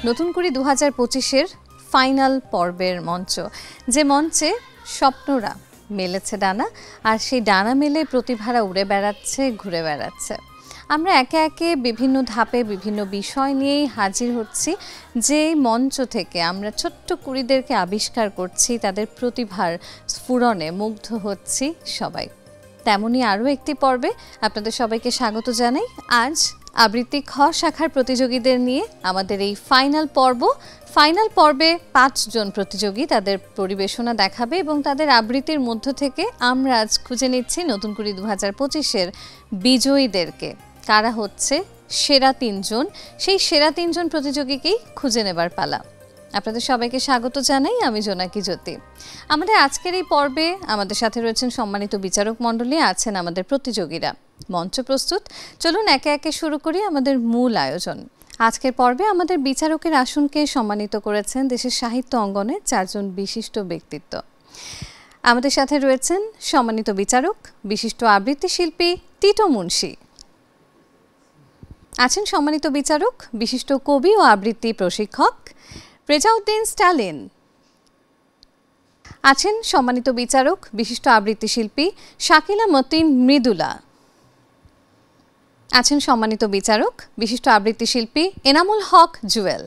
নতুন করে 2025-এর ফাইনাল পর্বের মঞ্চ, যে মঞ্চে স্বপ্নরা মেলেছে ডানা, আর সেই ডানা মেলে প্রতিভারা উড়ে বেড়াচ্ছে, ঘুরে বেড়াচ্ছে। আমরা একে একে বিভিন্ন ধাপে বিভিন্ন বিষয় নিয়েই হাজির হচ্ছি, যে মঞ্চ থেকে আমরা ছোট্ট কুড়িদেরকে আবিষ্কার করছি, তাদের প্রতিভার স্ফুরণে মুগ্ধ হচ্ছি সবাই। তেমনই আরও একটি পর্বে আপনাদের সবাইকে স্বাগত জানাই। আজ আবৃত্তি খ শাখার প্রতিযোগীদের নিয়ে আমাদের এই ফাইনাল পর্বে 5 জন প্রতিযোগী তাদের পরিবেশনা দেখাবে এবং তাদের আবৃত্তির মধ্য থেকে আমরা আজ খুঁজে নিচ্ছি নতুন করে 2025-এর বিজয়ীদেরকে। কারা হচ্ছে সেরা 3 জন, সেই সেরা 3 জন প্রতিযোগীকেই খুঁজে নেবার পালা। আপনাদের সবাইকে স্বাগত জানাই, আমি জোনাকি জ্যোতি। আমাদের আজকের এই পর্বে আমাদের সাথে রয়েছেন সম্মানিত বিচারক মণ্ডলী, আছেন আমাদের প্রতিযোগীরা। মঞ্চ প্রস্তুত, চলুন একে একে শুরু করি আমাদের মূল আয়োজন। আজকের পর্বে আমাদের বিচারকের আসনকে সম্মানিত করেছেন দেশের সাহিত্য অঙ্গনের 4 জন বিশিষ্ট ব্যক্তিত্ব। আমাদের সাথে রয়েছেন সম্মানিত বিচারক, বিশিষ্ট আবৃত্তি শিল্পী টিটো মুন্সি। আছেন সম্মানিত বিচারক, বিশিষ্ট কবি ও আবৃত্তি প্রশিক্ষক রেজাউদ্দিন স্টালিন। আছেন সম্মানিত বিচারক, বিশিষ্ট আবৃত্তি শিল্পী শাকিলা মতিন মৃদুলা। আছেন সম্মানিত বিচারক, বিশিষ্ট আবৃত্তি শিল্পী এনামুল হক জুয়েল।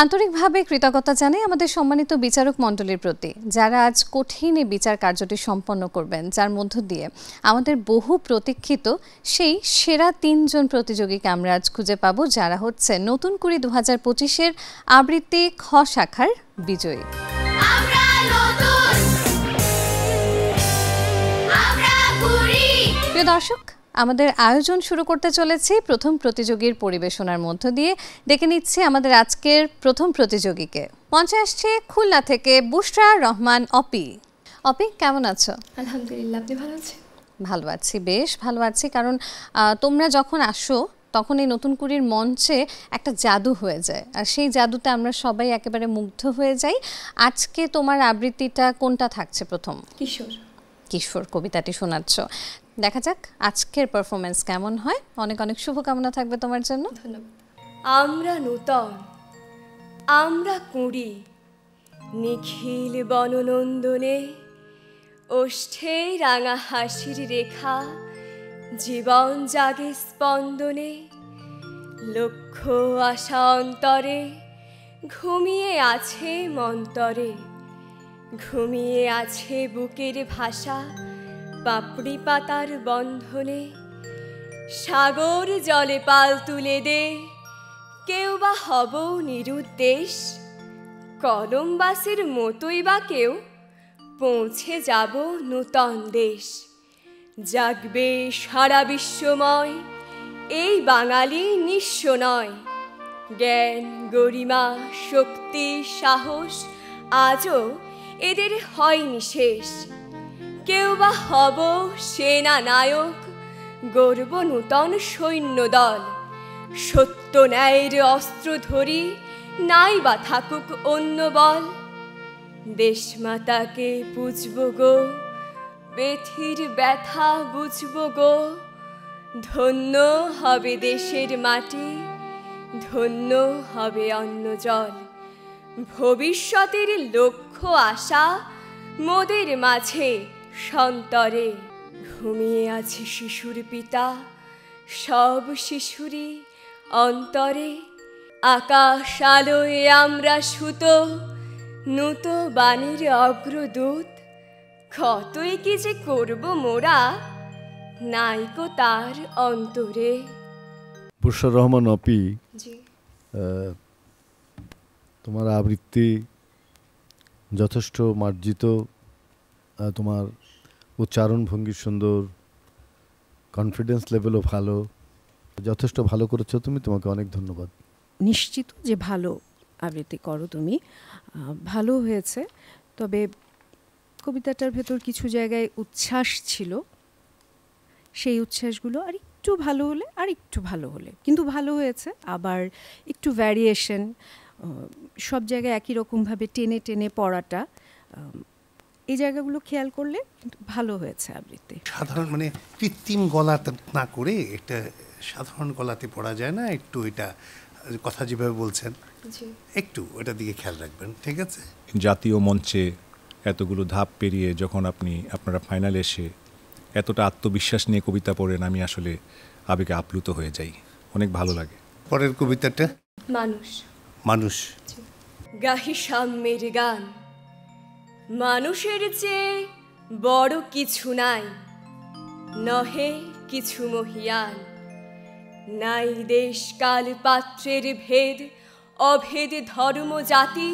আন্তরিকভাবে কৃতজ্ঞতা জানাই আমাদের সম্মানিত বিচারক মণ্ডলীর প্রতি, যারা আজ কঠিন এই বিচার কার্যটি সম্পন্ন করবেন, যার মধ্য দিয়ে আমাদের বহু প্রতীক্ষিত সেই সেরা 3 জন প্রতিযোগীকে আমরা আজ খুঁজে পাব, যারা হচ্ছে নতুন করে 2025-এর আবৃত্তি খ শাখার বিজয়ী। প্রিয় দর্শক, আমাদের আয়োজন শুরু করতে চলেছি প্রথম প্রতিযোগীর পরিবেশনার মধ্য দিয়ে। ডেকে নিচ্ছি আমাদের আজকের প্রথম প্রতিযোগীকে। মঞ্চে আসছে খুলনা থেকে বুশরা রহমান অপি। অপি, কেমন আছো? আলহামদুলিল্লাহ, আপনি ভালো আছেন? ভালো আছি, বেশ ভালো আছি, কারণ তোমরা যখন আসো তখন এই নতুন কুড়ির মঞ্চে একটা জাদু হয়ে যায়, আর সেই জাদুতে আমরা সবাই একেবারে মুগ্ধ হয়ে যাই। আজকে তোমার আবৃত্তিটা কোনটা থাকছে? প্রথম কিশোর কবিতাটি শোনাচ্ছ। দেখা যাক আজকের পারফরমেন্স কেমন হয়। অনেক অনেক শুভকামনা থাকবে তোমার জন্য। ধন্যবাদ। আমরা নূতন, আমরা কুঁড়ি, নিখিল বননন্দনে, ওষ্ঠে রাঙা হাসির রেখা, জীবন জাগে স্পন্দনে, লক্ষ্য আশা অন্তরে, ঘুমিয়ে আছে মন্তরে, ঘুমিয়ে আছে বুকের ভাষা, পাপড়ি পাতার বন্ধনে, সাগর জলে পাল তুলে দে, কেউ বা হব নিরুদ্দেশ, কলম্বাসের মতোই বা কেউ পৌঁছে যাব নূতন দেশ। জাগবে সারা বিশ্বময়, এই বাঙালি নিঃস্ব নয়, জ্ঞান গরিমা শক্তি সাহস আজও এদের হয়নি শেষ। কেউ বা হব সেনা নায়ক, গর্ব নূতন সৈন্যদল, সত্য ন্যায়ের অস্ত্র ধরি, নাই বা থাকুক অন্য বল। দেশমাতাকে পুজব গো, বেথির ব্যথা বুঝব গো, ধন্য হবে দেশের মাটি, ধন্য হবে অন্ন জল। ভবিষ্যতের লক্ষ্য আশা মোদের মাঝে সন্তরে, ঘুমিয়ে আছে শিশুর পিতা, সব শিশুরই অন্তরে। আকাশ আলোয় আমরা সুতো, নূত বাণীর অগ্রদূত, কতই কি যে করব মোরা, নাইকো তার অন্তরে। বুশরা রহমান অপি, জি, তোমার আবৃত্তি যথেষ্ট মার্জিত, তোমার উচ্চারণ ভঙ্গি সুন্দর, কনফিডেন্স লেভেলও ভালো, যথেষ্ট ভালো করেছো তুমি, তোমাকে অনেক ধন্যবাদ। নিশ্চিত যে ভালো আবৃত্তি করো তুমি, ভালো হয়েছে। তবে কবিতাটার ভেতর কিছু জায়গায় উচ্ছ্বাস ছিল, সেই উচ্ছ্বাসগুলো আর একটু ভালো হলে, আর একটু ভালো হলে, কিন্তু ভালো হয়েছে। আবার একটু ভ্যারিয়েশন, সব জায়গায় একই রকমভাবে টেনে টেনে পড়াটা, এই জায়গাগুলো খেয়াল করলে ভালো হয়েছে আবৃত্তি। সাধারণ মানে কৃত্রিম গলা না করে একটা সাধারণ গলাতে পড়া যায় না, একটু এটা কথা যেভাবে বলছেন জি একটু ওটার দিকে খেয়াল রাখবেন, ঠিক আছে? জাতীয় মঞ্চে এতগুলো ধাপ পেরিয়ে যখন আপনারা ফাইনালে এসে এতটা আত্মবিশ্বাস নিয়ে কবিতা পড়েন, আমি আসলে আবেগে আপ্লুত হয়ে যাই, অনেক ভালো লাগে। পরের কবিতাটা মানুষ। মানুষ। গাহি সাম্যের গান, মানুষের চেয়ে বড় কিছু নাই, নহে কিছু মহিয়ান। নাই দেশ কাল পাত্রের ভেদ, অভেদ ধর্ম জাতি,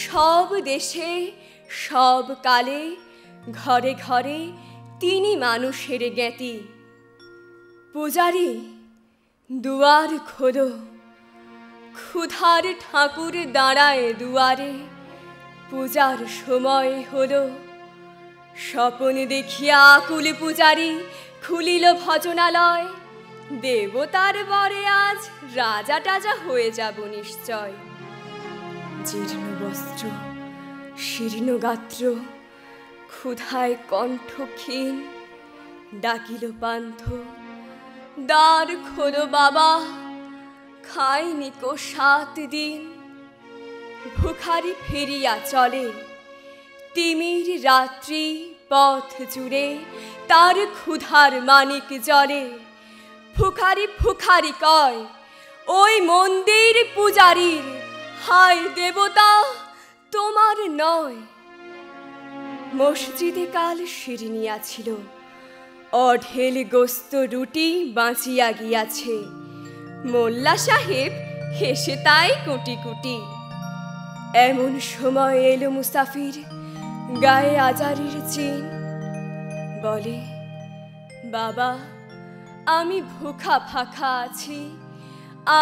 সব দেশে সব কালে ঘরে ঘরে তিনি মানুষের জ্ঞাতি। পূজারি দুয়ার খোলো, ক্ষুধার ঠাকুর দাঁড়ায় দুয়ারে, পূজার সময় হলো। স্বপন দেখিয়া আকুল পূজারি খুলিল ভজনালয়, দেবতার বরে আজ রাজা টাজা হয়ে যাব নিশ্চয়। জীর্ণ বস্ত্র শীর্ণ গাত্র, ক্ষুধায় কণ্ঠ ক্ষীণ, ডাকিল পান্থ দ্বার খোলো বাবা, খায়নি কো 7 দিন। ভুখারি ফিরিয়া চলে, তিমির রাত্রি পথ জুড়ে তার ক্ষুধার মানিক জলে। ফুখারি ফুখারি কয় ওই মন্দির পূজারীর, হায় দেবতা তোমার নয়। মসজিদে কাল শিরনিয়া ছিল, অঢেল গোস্ত রুটি বাঁচিয়া গিয়াছে। মোল্লা সাহেব হেসে তাই কুটি কুটি। এমন সময় এলো মুসাফির, গায়ে আজারির চিন, বলে বাবা আমি ভুখা ফাঁকা আছি,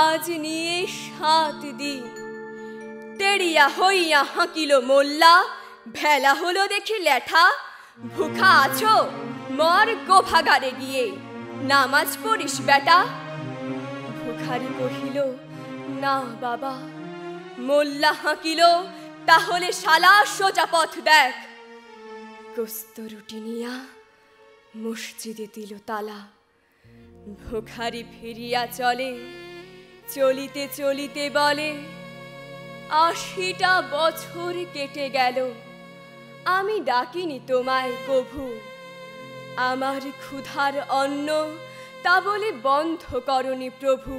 আজ নিয়ে 7 দিন। তেড়িয়া হইয়া হাঁকিল মোল্লা, ভেলা হলো দেখে ল্যাঠা। ভুখা আছো, মর গোভাগারে গিয়ে নামাজ পড়িস বেটা। ভুখারি কহিল না বাবা। মোল্লা হাঁকিল তাহলে শালা সোজা পথ দেখ। গোস্ত রুটি নিয়া মসজিদে দিল তালা। ভুখারি ফিরিয়া চলে, চলিতে চলিতে বলে 80টা বছর কেটে গেল, আমি ডাকিনি তোমায় কভু। আমার ক্ষুধার অন্ন তা বলে বন্ধ করনি প্রভু।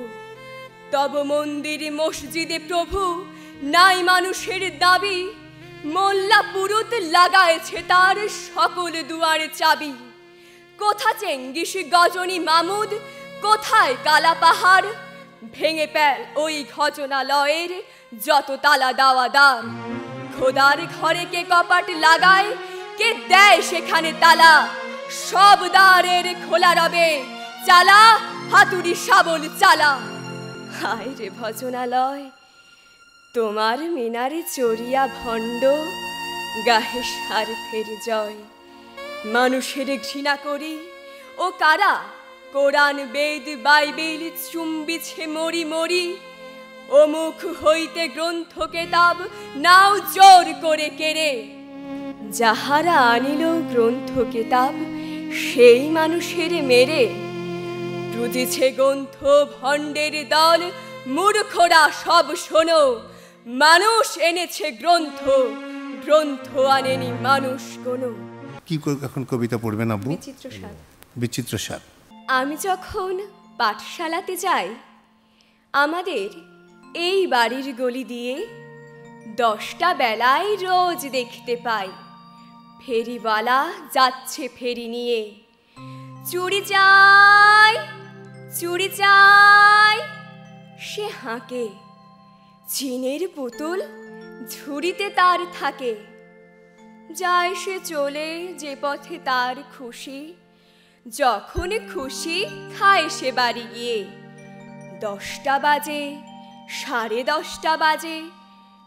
তব মন্দির মসজিদে প্রভু নাই মানুষের দাবি। মোল্লা পুরুত লাগায়েছে তার সকল দুয়ার চাবি। কোথা চেঙ্গিস গজনী মামুদ, কোথায় কালা পাহাড়। ভেঙে ফেল ওই ঘটনালয়ের যত তালা দেওয়া দ্বার। খোদার ঘরে কে কপাট লাগায়, কে দেয় সেখানে তালা। সব দ্বারের খোলা রবে, চালা হাতুড়ি শাবল চালা। হায় রে ভজনালয়, তোমার মিনারে চড়িয়া ভণ্ড, গাহে স্বার্থের জয়। মানুষের ঘৃণা করি ও কারা, কোরআন বেদ বাইবেল চুম্বিছে মরি মরি। ও মুখ হইতে গ্রন্থ কেতাব নাও জোর করে কেড়ে। যাহারা আনিল গ্রন্থ কেতাব সেই মানুষের মেরে। রুজিছে গ্রন্থ ভণ্ডের দল, মূর্খরা সব শোনো। মানুষ এনেছে গ্রন্থ, গ্রন্থ আনেনি মানুষ কোনো। কি এখন কবিতা পড়বেন আব্বু? বিচিত্র স্বাদ। বিচিত্র স্বাদ। আমি যখন পাঠশালাতে যাই, আমাদের এই বাড়ির গলি দিয়ে 10টা বেলায় রোজ দেখতে পাই ফেরিওয়ালা যাচ্ছে ফেরি নিয়ে। চুড়ি চাই চুড়ি চাই সে হাঁকে, চিনের পুতুল ঝুড়িতে তার থাকে। যায় সে চলে যে পথে তার খুশি, যখন খুশি খায় সে বাড়ি গিয়ে। 10টা বাজে 10:30 বাজে,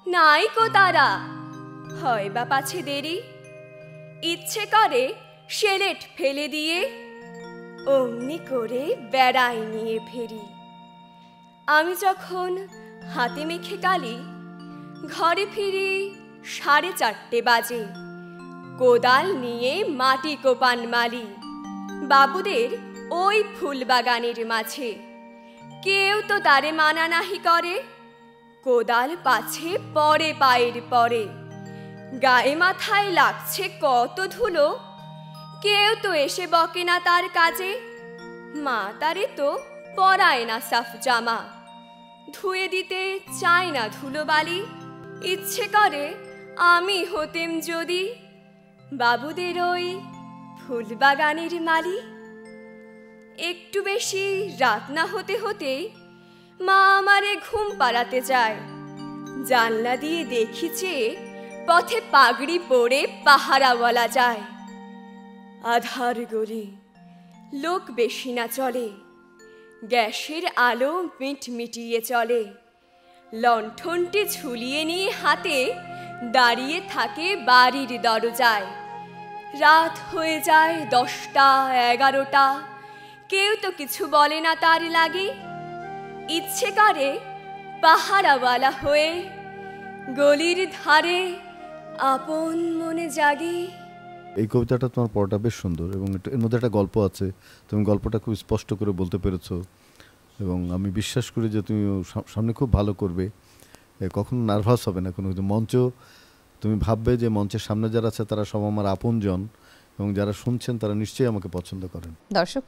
নাই কো তারা, হয় বা পাছে দেরি। ইচ্ছে করে সেলেট ফেলে দিয়ে অমনি করে বেড়াই নিয়ে ফেরি। আমি যখন হাতে মেখে কালি ঘরে ফিরি 4:30 বাজে। কোদাল নিয়ে মাটি কোপান মালি বাবুদের ওই ফুল বাগানের মাঝে। কেউ তো তারে মানা নাহি করে, কোদাল পাছে পরে পায়ের পরে, গায়ে মাথায় লাগছে কত ধুলো, কেউ তো এসে বকে না তার কাজে। মা তারে তো পরায় না সাফ জামা, ধুয়ে দিতে চায় না ধুলো বালি। ইচ্ছে করে আমি হতেম যদি বাবুদের ওই ফুলবাগানের মালি। একটু বেশি রাত না হতে হতেই মা আমারে ঘুম পাড়াতে যায়। জানলা দিয়ে দেখিছে পথে পাগড়ি পরে পাহারাওয়ালা যায়। আধার গলি, লোক বেশি না চলে, গ্যাসের আলো মিটমিটিয়ে চলে। লণ্ঠনটি ঝুলিয়ে নিয়ে হাতে দাঁড়িয়ে থাকে বাড়ির দরজায়। রাত হয়ে যায় 10টা 11টা, কেউ তো কিছু বলে না তার লাগে। ইচ্ছে করে পাহারাওয়ালা হয়ে গলির ধারে আপন মনে জাগে। এই কবিতাটা তোমার পড়াটা বেশ সুন্দর এবং এর মধ্যে একটা গল্প আছে। তুমি গল্পটা খুব স্পষ্ট করে বলতে পেরেছো এবং আমি বিশ্বাস করি যে তুমি সামনে খুব ভালো করবে। কখনো নার্ভাস হবে না কোনো কিছু। মঞ্চ তুমি ভাববে যে মঞ্চের সামনে যারা আছে তারা সব আমার আপনজন এবং যারা শুনছেন তারা নিশ্চয়ই আমাকে পছন্দ করেন। দর্শক,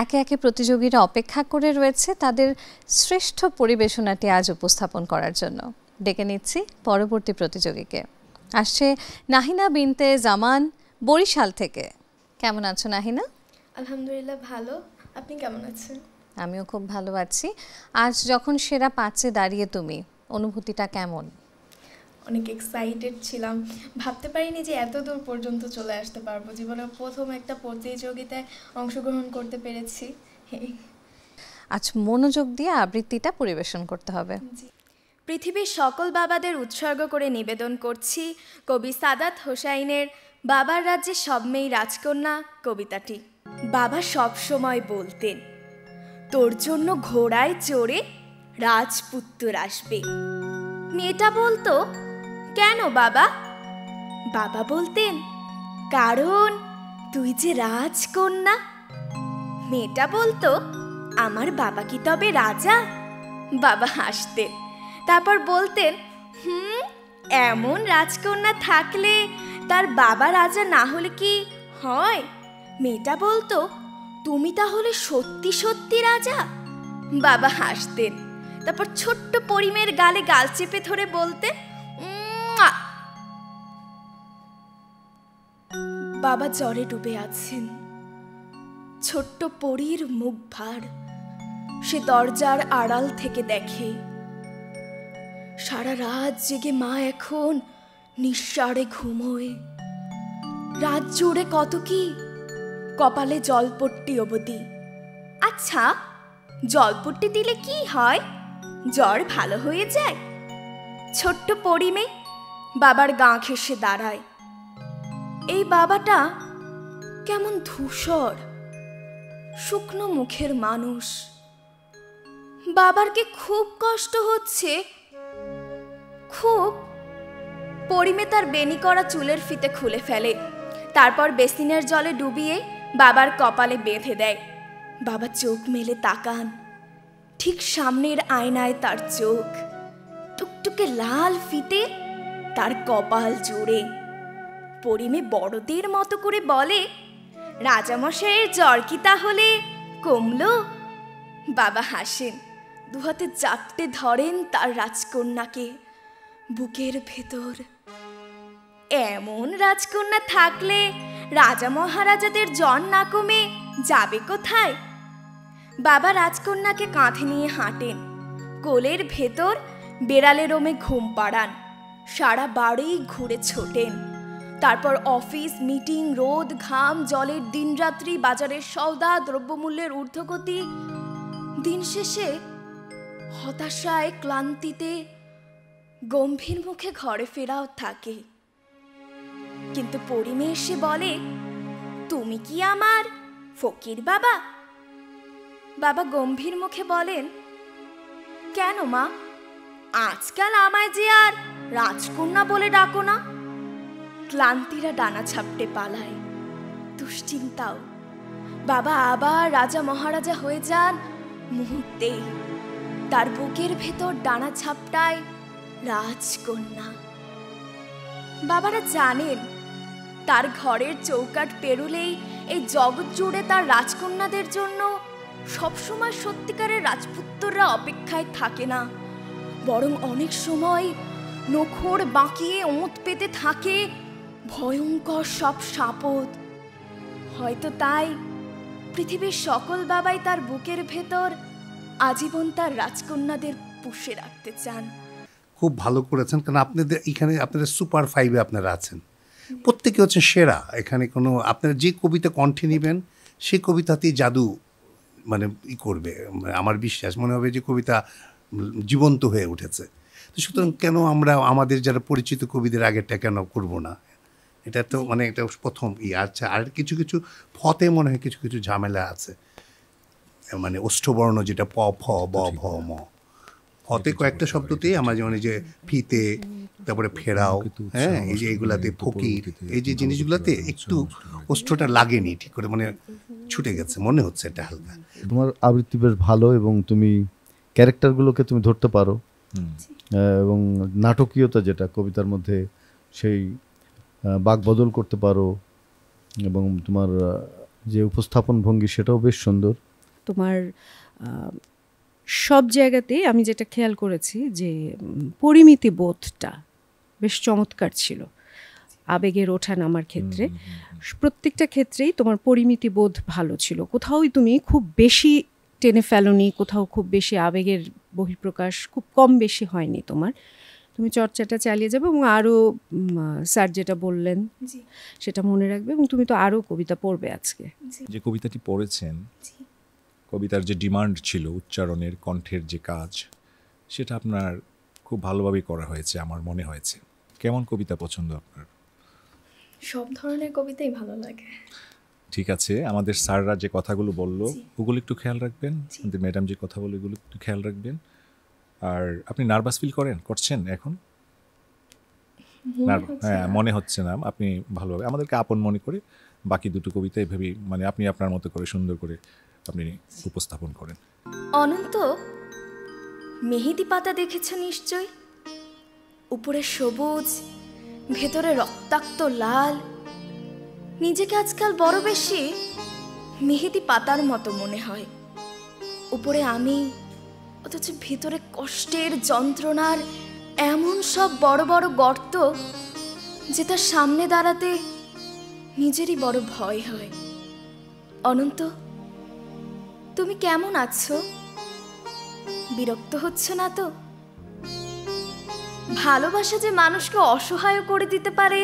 একে একে প্রতিযোগীরা অপেক্ষা করে রয়েছে তাদের শ্রেষ্ঠ পরিবেশনাটি আজ উপস্থাপন করার জন্য। ডেকে নিচ্ছি পরবর্তী প্রতিযোগীকে। আসছে নাহিনা বিনতে জামান, বরিশাল থেকে। কেমন আছো নাহিনা? আলহামদুলিল্লাহ ভালো, আপনি কেমন আছেন? আমিও খুব ভালো আছি। আজ যখন সেরা 5-এ দাঁড়িয়ে তুমি, অনুভূতিটা কেমন? অনেক এক্সাইটেড ছিলাম, ভাবতে পারিনি যে এত দূর পর্যন্ত চলে আসতে পারবো। জীবনের প্রথম একটা প্রতিযোগিতায় অংশগ্রহণ করতে পেরেছি। আজ মনোযোগ দিয়ে আবৃত্তিটা পরিবেশন করতে হবে। পৃথিবীর সকল বাবাদের উৎসর্গ করে নিবেদন করছি কবি সাদাত হোসাইনের বাবার রাজ্যে সব মেয়ে রাজকন্যা কবিতাটি। বাবা সব সময় বলতেন, তোর জন্য ঘোড়ায় চড়ে রাজপুত্র আসবে। মেয়েটা বলতো, কেন বাবা? বাবা বলতেন, কারণ তুই যে রাজকন্যা। মেয়েটা বলতো, আমার বাবা কি তবে রাজা? বাবা হাসতেন, তারপর বলতেন, এমন রাজকন্যা থাকলে তার বাবা রাজা না হলে কি হয়? মেয়েটা বলতো, তুমি তাহলে সত্যি সত্যি রাজা? বাবা হাসতেন, তারপর ছোট্ট পরিমের গালে গাল চেপে ধরে বলতেন, বাবা জ্বরে ডুবে আছেন। ছোট্ট পরীর মুখ ভার, সে দরজার আড়াল থেকে দেখে। সারা রাত জেগে মা এখন নিঃসাড়ে ঘুমোয়। রাত জুড়ে কত কি, কপালে জলপট্টি অবধি। আচ্ছা, জলপট্টি দিলে কি হয়? জ্বর ভালো হয়ে যায়? ছোট্ট পরিমে বাবার গা ঘেঁষে দাঁড়ায়। এই বাবাটা কেমন ধূসর, শুকনো মুখের মানুষ। বাবার কি খুব কষ্ট হচ্ছে? খুব। পরিমে তার বেনি করা চুলের ফিতে খুলে ফেলে, তারপর বেসিনের জলে ডুবিয়ে বাবার কপালে বেঁধে দেয়। বাবা চোখ মেলে তাকান, ঠিক সামনের আয়নায় তার চোখ, টুকটুকে লাল ফিতে তার কপাল জুড়ে। পরিমে বড়দের মতো করে বলে, রাজামশাইয়ের জ্বর কি তাহলে কমলো? বাবা হাসেন, দুহাতে চাপটে ধরেন তার রাজকন্যাকে বুকের ভেতর। এমন রাজকন্যা থাকলে রাজা মহারাজাদের জ্বর না কমে যাবে কোথায়? বাবা রাজকন্যাকে কাঁধে নিয়ে হাঁটেন, কোলের ভেতর বেড়ালে রোমে ঘুম পাড়ান। সারা বাড়ি ঘুরে ছোটেন, তারপর অফিস, মিটিং, রোদ, ঘাম, জলের দিনরাত্রি, বাজারের সওদা, দ্রব্যমূল্যের ঊর্ধ্বগতি। দিন শেষে হতাশায়, ক্লান্তিতে গম্ভীর মুখে ঘরে ফেরাও থাকে। কিন্তু পরিমে এসে বলে, তুমি কি আমার ফকির বাবা? বাবা গম্ভীর মুখে বলেন, কেন মা, আজকাল আমায় যে আর রাজকন্যা বলে ডাকো না। ক্লান্তিরা ডানা ছাপটে পালায়, দুশ্চিন্তাও। বাবা আবার রাজা মহারাজা হয়ে যান মুহূর্তেই। তার বুকের ভেতর ডানা ঝাপটায় রাজকন্যা। বাবারা জানেন তার ঘরের চৌকাঠ পেরুলেই এই জগৎ জুড়ে তার রাজকন্যাদের জন্য সবসময় সত্যিকারের রাজপুত্ররা অপেক্ষায় থাকে না, বরং অনেক সময় নখর বাঁকিয়ে ওঁত পেতে থাকে ভয়ঙ্কর সব সাপদ। হয়তো তাই পৃথিবীর সকল বাবাই তার বুকের ভেতর আজীবন তার রাজকন্যাদের পুষে রাখতে চান। খুব ভালো করেছেন, কারণ আপনাদের এখানে আপনাদের সুপার ফাইভে আপনারা আছেন, প্রত্যেকে হচ্ছে সেরা। এখানে কোনো আপনারা যে কবিতা কণ্ঠে নেবেন সেই কবিতাতেই জাদু মানে করবে, আমার বিশ্বাস মনে হবে যে কবিতা জীবন্ত হয়ে উঠেছে। তো সুতরাং কেন আমরা আমাদের যারা পরিচিত কবিদের আগেরটা কেন করব না? এটা তো মানে এটা প্রথম আচ্ছা, আর কিছু কিছু ফতে মনে হয় কিছু কিছু ঝামেলা আছে, মানে ওষ্ঠবর্ণ যেটা প ফ ব ভ ম, ফতে কয়েকটা শব্দতেই আমার যেমন এই যে ফিতে, তারপরে ফেরাও, হ্যাঁ, এই যে এইগুলাতে ফকির, এই যে জিনিসগুলোতে একটু ওষ্ঠটা লাগেনি ঠিক করে, মানে ছুটে গেছে মনে হচ্ছে এটা হালকা। তোমার আবৃত্তি বেশ ভালো এবং তুমি ক্যারেক্টারগুলোকে তুমি ধরতে পারো, এবং নাটকীয়তা যেটা কবিতার মধ্যে সেই বাক বদল করতে পারো, এবং তোমার যে উপস্থাপন ভঙ্গি সেটাও বেশ সুন্দর। তোমার সব জায়গাতেই আমি যেটা খেয়াল করেছি যে পরিমিতি বোধটা বেশ চমৎকার ছিল। আবেগের ওঠা নামার ক্ষেত্রে প্রত্যেকটা ক্ষেত্রেই তোমার পরিমিতি বোধ ভালো ছিল। কোথাওই তুমি খুব বেশি টেনে ফেলোনি, কোথাও খুব বেশি আবেগের বহিঃপ্রকাশ খুব কম বেশি হয়নি তোমার। তুমি চর্চাটা চালিয়ে যাবে এবং আরও স্যার যেটা বললেন সেটা মনে রাখবে, এবং তুমি তো আরও কবিতা পড়বে আজকে। যে কবিতাটি পড়েছেন, কবিতার যে ডিমান্ড ছিল উচ্চারণের, কণ্ঠের যে কাজ, সেটা আপনার খুব ভালোভাবেই করা হয়েছে আমার মনে হয়েছে। কেমন কবিতা পছন্দ আপনার? সব ধরনের কবিতাই ভালো লাগে। ঠিক আছে, আমাদের স্যাররা যে কথাগুলো বললো ওগুলো একটু খেয়াল রাখবেন, আমাদের ম্যাডাম যে কথা বলে এগুলো একটু খেয়াল রাখবেন। আর আপনি নার্ভাস ফিল করছেন এখন? হ্যাঁ, মনে হচ্ছে না। আপনি ভালোভাবে আমাদেরকে আপন মনে করে বাকি দুটো কবিতা এভাবেই মানে আপনি আপনার মতো করে সুন্দর করে আপনি উপস্থাপন করেন। অনন্ত, মেহেদি পাতা দেখেছ নিশ্চয়? উপরে সবুজ, ভেতরে রক্তাক্ত লাল। নিজেকে আজকাল বড় বেশি মেহেদি পাতার মতো মনে হয়। উপরে আমি, অথচ ভিতরে কষ্টের যন্ত্রণার এমন সব বড় বড় গর্ত যে তার সামনে দাঁড়াতে নিজেরই বড় ভয় হয়। অনন্ত, তুমি কেমন আছো? বিরক্ত হচ্ছ না তো? ভালোবাসা যে মানুষকে অসহায় করে দিতে পারে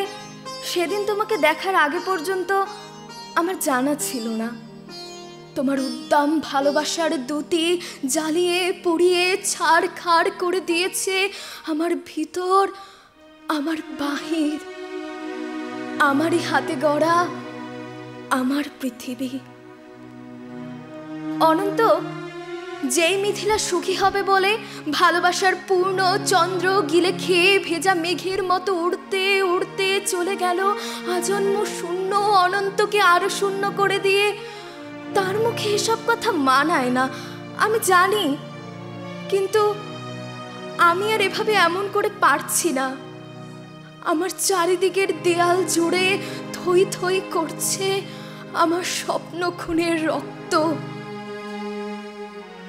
সেদিন তোমাকে দেখার আগে পর্যন্ত আমার জানা ছিল না। তোমার উদ্দাম ভালোবাসার দুটি জ্বালিয়ে পুড়িয়ে ছাড়খাড় করে দিয়েছে আমার ভিতর, আমার বাহির, আমারই হাতে গড়া আমার পৃথিবী। অনন্ত, যেই মিথিলা সুখী হবে বলে ভালোবাসার পূর্ণ চন্দ্র গিলে খেয়ে ভেজা মেঘের মতো উড়তে উড়তে চলে গেল আজন্ম শূন্য অনন্তকে আরো শূন্য করে দিয়ে, তার মুখে এসব কথা মানায় না আমি জানি, কিন্তু আমি আর এভাবে এমন করে পারছি না। আমার চারিদিকের দেয়াল জুড়ে থই থই করছে আমার স্বপ্ন খুনের রক্ত।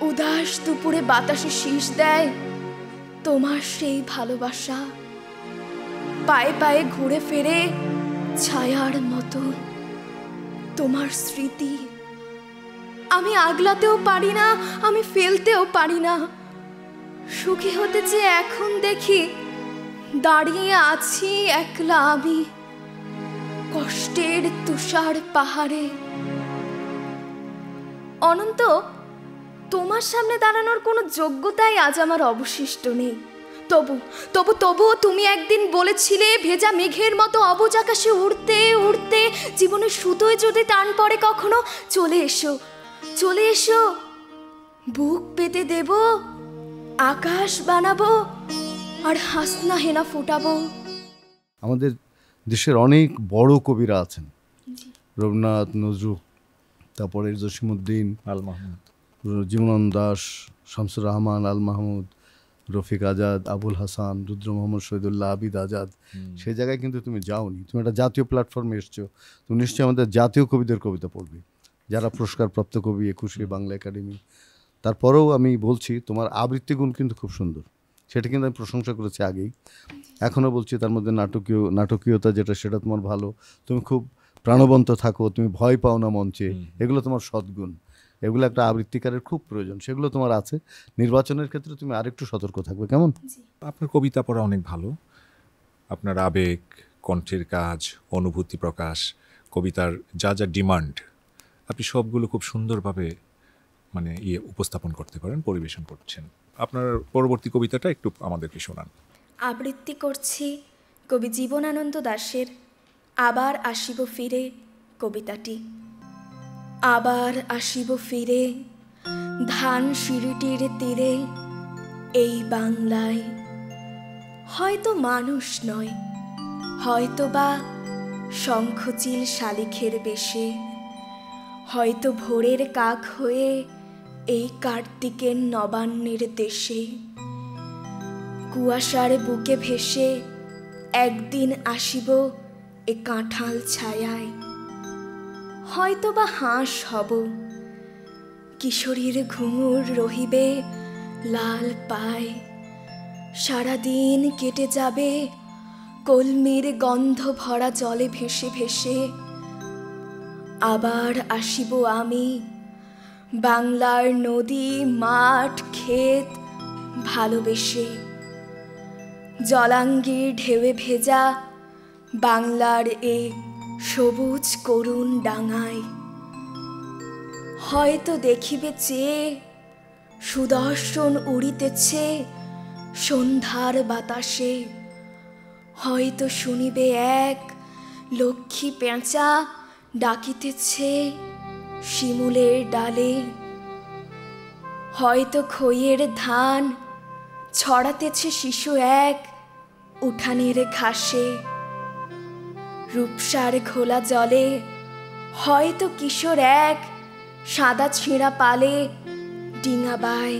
উদাস দুপুরে বাতাসে শীষ দেয় তোমার সেই ভালোবাসা, পায়ে পায়ে ঘুরে ফেরে ছায়ার মতো তোমার স্মৃতি। আমি আগলাতেও পারি না, আমি ফেলতেও পারি না। সুখী হতে চেয়ে এখন দেখি দাঁড়িয়ে আছি একলা আমি কষ্টের তুষার পাহাড়ে। অনন্ত, তোমার সামনে দাঁড়ানোর কোনো যোগ্যতাই আজ আমার অবশিষ্ট নেই। তবুও তুমি একদিন বলেছিলে ভেজা মেঘের মতো অবুজ আকাশে উড়তে উড়তে জীবনের সুতোয় যদি টান পড়ে কখনো, চলে এসো, চলে এসো, বুক পেতে দেব, আকাশ বানাবো আর হাসনা হেনা ফোটাবো। আমাদের দেশের অনেক বড় কবিরা আছেন, রবীন্দ্রনাথ, নজরুল, তারপরে জসিমউদ্দিন, আল মাহমুদ, জীবনানন্দ দাশ, শামসুর রহমান, আল মাহমুদ, রফিক আজাদ, আবুল হাসান, রুদ্র মোহাম্মদ শহীদুল্লাহ, আবিদ আজাদ, সেই জায়গায় কিন্তু তুমি যাওনি। তুমি একটা জাতীয় প্ল্যাটফর্মে এসছো, তুমি নিশ্চয়ই আমাদের জাতীয় কবিদের কবিতা পড়বে, যারা পুরস্কারপ্রাপ্ত কবি 21শে বাংলা একাডেমি। তারপরেও আমি বলছি তোমার আবৃত্তি গুণ কিন্তু খুব সুন্দর, সেটা কিন্তু আমি প্রশংসা করেছি আগেই, এখনও বলছি। তার মধ্যে নাটকীয়তা যেটা, সেটা তোমার ভালো। তুমি খুব প্রাণবন্ত থাকো, তুমি ভয় পাও না মঞ্চে, এগুলো তোমার সদ্গুণ। এগুলো একটা আবৃত্তিকারের খুব প্রয়োজন, সেগুলো তোমার আছে। নির্বাচনের ক্ষেত্রে তুমি আরেকটু সতর্ক থাকবে, কেমন? আপনার কবিতা পড়া অনেক ভালো। আপনার আবেগ, কণ্ঠের কাজ, অনুভূতি প্রকাশ, কবিতার যা যা ডিমান্ড, আপনি সবগুলো খুব সুন্দরভাবে মানে উপস্থাপন করতে পারেন, পরিবেশন করছেন। আপনার পরবর্তী কবিতাটা একটু আমাদেরকে শোনান। আবৃত্তি করছি কবি জীবনানন্দ দাশের আবার আসিব ফিরে কবিতাটি। আবার আসিব ফিরে ধান সিঁড়িটির তীরে, এই বাংলায় হয়তো মানুষ নয়, হয়তো বা শঙ্খচিল শালিখের বেশে, হয়তো ভোরের কাক হয়ে এই কার্তিকের নবান্নের দেশে, কুয়াশার বুকে ভেসে একদিন আসিব এ কাঁঠাল ছায়ায়, হয়তো বা হাঁস হব, কিশোরীর ঘুঙুর রহিবে লাল পায়, সারাদিন কেটে যাবে কলমির গন্ধ ভরা জলে ভেসে ভেসে। আবার আসিব আমি বাংলার নদী, মাঠ, ক্ষেত ভালোবেসে, জলাঙ্গির ঢেউয়ে ভেজা বাংলার এ সবুজ করুণ ডাঙায়, হয়তো দেখিবে চেয়ে সুদর্শন উড়িতেছে সন্ধ্যার বাতাসে, হয়তো শুনিবে এক লক্ষ্মী পেঁচা ডাকিতেছে শিমুলের ডালে, হয়তো খইয়ের ধান ছড়াতেছে শিশু এক উঠানের ঘাসে, রূপসার ঘোলা জলে হয়তো কিশোর এক সাদা ছিঁড়া পালে ডিঙা বায়,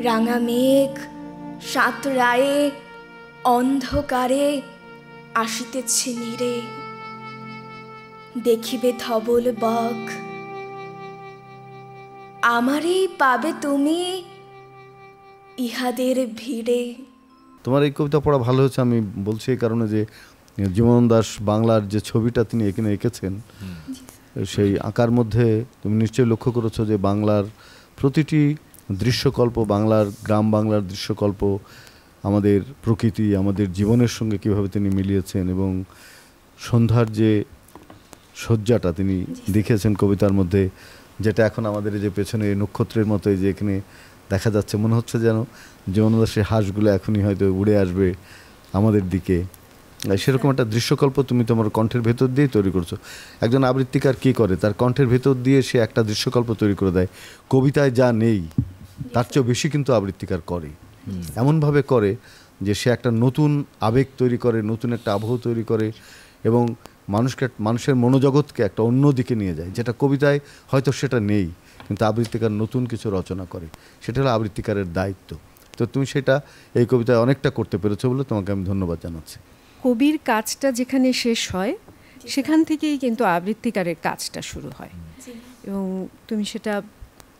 রাঙা মেঘ সাঁতরায়ে অন্ধকারে আসিতেছে নীরে, দেখিবে ধবল বক আমারই পাবে তুমি ইহাদের ভিড়ে। তোমার এই কবিতা পড়া ভালো হয়েছে, আমি বলছি এই কারণে যে জীবনানন্দ দাশ বাংলার যে ছবিটা তিনি এখানে এঁকেছেন, সেই আঁকার মধ্যে তুমি নিশ্চয়ই লক্ষ্য করেছো যে বাংলার প্রতিটি দৃশ্যকল্প, বাংলার গ্রাম বাংলার দৃশ্যকল্প, আমাদের প্রকৃতি, আমাদের জীবনের সঙ্গে কীভাবে তিনি মিলিয়েছেন, এবং সন্ধ্যার যে সজ্জাটা তিনি দেখিয়েছেন কবিতার মধ্যে, যেটা এখন আমাদের এই যে পেছনে নক্ষত্রের মতো এই যে এখানে দেখা যাচ্ছে, মনে হচ্ছে যেন জীবনানন্দ সেই হাঁসগুলো এখনই হয়তো উড়ে আসবে আমাদের দিকে। সেরকম একটা দৃশ্যকল্প তুমি তোমার কণ্ঠের ভেতর দিয়ে তৈরি করছো। একজন আবৃত্তিকার কী করে, তার কণ্ঠের ভেতর দিয়ে সে একটা দৃশ্যকল্প তৈরি করে দেয়। কবিতায় যা নেই তার চেয়েও বেশি কিন্তু আবৃত্তিকার করে, এমনভাবে করে যে সে একটা নতুন আবেগ তৈরি করে, নতুন একটা আবহ তৈরি করে, এবং মানুষের মনোজগৎকে একটা অন্য দিকে নিয়ে যায়, যেটা কবিতায় হয়তো সেটা নেই, কিন্তু আবৃত্তিকার নতুন কিছু রচনা করে। সেটা হলো আবৃত্তিকারের দায়িত্ব। তো তুমি সেটা এই কবিতায় অনেকটা করতে পেরেছো বলে তোমাকে আমি ধন্যবাদ জানাচ্ছি। কবির কাজটা যেখানে শেষ হয় সেখান থেকেই কিন্তু আবৃত্তিকারের কাজটা শুরু হয়, এবং তুমি সেটা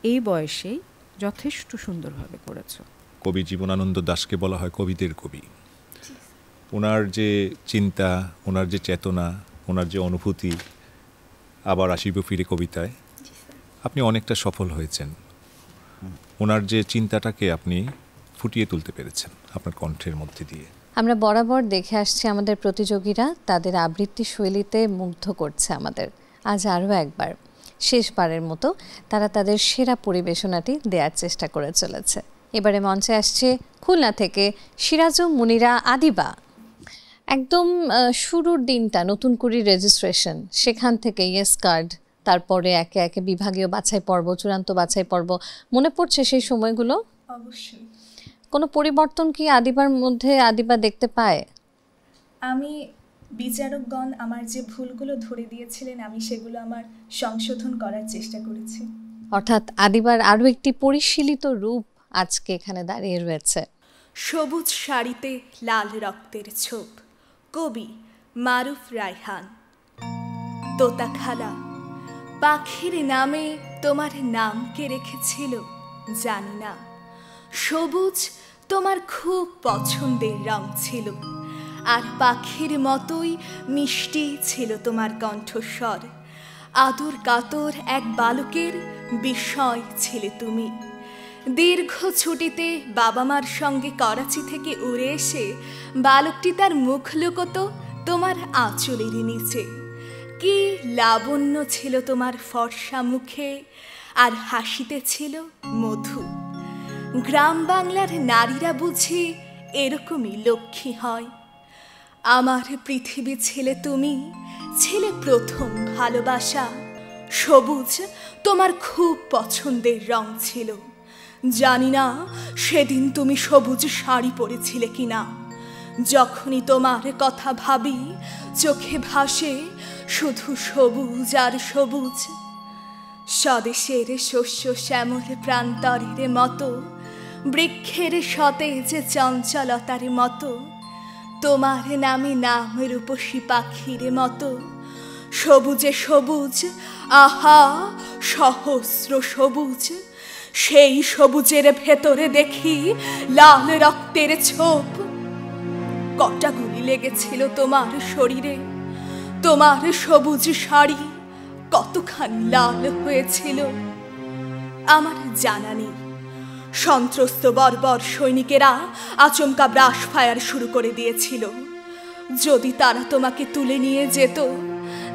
এই বয়সেই যথেষ্ট সুন্দরভাবে করেছো। কবি জীবনানন্দ দাশকে বলা হয় কবিদের কবি। ওনার যে চিন্তা, ওনার যে চেতনা, ওনার যে অনুভূতি, আবার আসিব ফিরে কবিতায় আপনি অনেকটা সফল হয়েছেন। ওনার যে চিন্তাটাকে আপনি ফুটিয়ে তুলতে পেরেছেন আপনার কণ্ঠের মধ্যে দিয়ে। আমরা বরাবর দেখে আসছি আমাদের প্রতিযোগীরা তাদের আবৃত্তি শৈলীতে মুগ্ধ করছে আমাদের। আজ আরও একবার, শেষবারের মতো তারা তাদের সেরা পরিবেশনাটি দেওয়ার চেষ্টা করে চলেছে। এবারে মঞ্চে আসছে খুলনা থেকে সিরাজু মুনিরা আদিবা। একদম শুরুর দিনটা, নতুন করে রেজিস্ট্রেশন, সেখান থেকে ইয়েস কার্ড, তারপরে একে একে বিভাগীয় বাছাই পর্ব, চূড়ান্ত বাছাই পর্ব, মনে পড়ছে সেই সময়গুলো? অবশ্যই। কোনো পরিবর্তন কি আদিবার মধ্যে আদিবা দেখতে পায়? আমি বিচারকগণ আমার যে ভুলগুলো ধরে দিয়েছিলেন, আমি সেগুলো আমার সংশোধন করার চেষ্টা করেছি। অর্থাৎ আদিবার আরও একটি পরিশীলিত রূপ আজকে এখানে দাঁড়িয়ে রয়েছে। সবুজ শাড়িতে লাল রক্তের ছোপ, কবি মারুফ রায়হান। তোতাখালা, পাখির নামে তোমার নাম কে রেখেছিল জানি না, সবুজ তোমার খুব পছন্দের রং ছিল, আর পাখির মতোই মিষ্টি ছিল তোমার কণ্ঠস্বর। আদর কাতর এক বালকের বিষয় ছিলে তুমি। দীর্ঘ ছুটিতে বাবা মার সঙ্গে করাচি থেকে উড়ে এসে বালকটি তার মুখ লুকোতো তোমার আঁচলের নিচে। কি লাবণ্য ছিল তোমার ফর্সা মুখে, আর হাসিতে ছিল মধু। গ্রাম বাংলার নারীরা বুঝি এরকমই লক্ষ্মী হয়। আমার পৃথিবী ছিলে তুমি, ছিলে প্রথম ভালোবাসা। সবুজ তোমার খুব পছন্দের রং ছিল। জানি না সেদিন তুমি সবুজ শাড়ি পরেছিলে কিনা। যখনই তোমার কথা ভাবি চোখে ভাসে শুধু সবুজ আর সবুজ। স্বদেশের শস্য শ্যামল প্রান্তরের মতো, বৃক্ষের সতেজ চঞ্চলতার মতো, তোমার নামে নাম রূপসী পাখির মতো। সবুজে সবুজ, আহা সহস্র সবুজ। সেই সবুজের ভেতরে দেখি লাল রক্তের ছোপ। কটা গুলি লেগেছিল তোমার শরীরে, তোমার সবুজ শাড়ি কতখানি লাল হয়েছিল আমার জানা নেই। সন্ত্রস্ত বর্বর সৈনিকেরা আচমকা ব্রাশ ফায়ার শুরু করে দিয়েছিল। যদি তারা তোমাকে তুলে নিয়ে যেত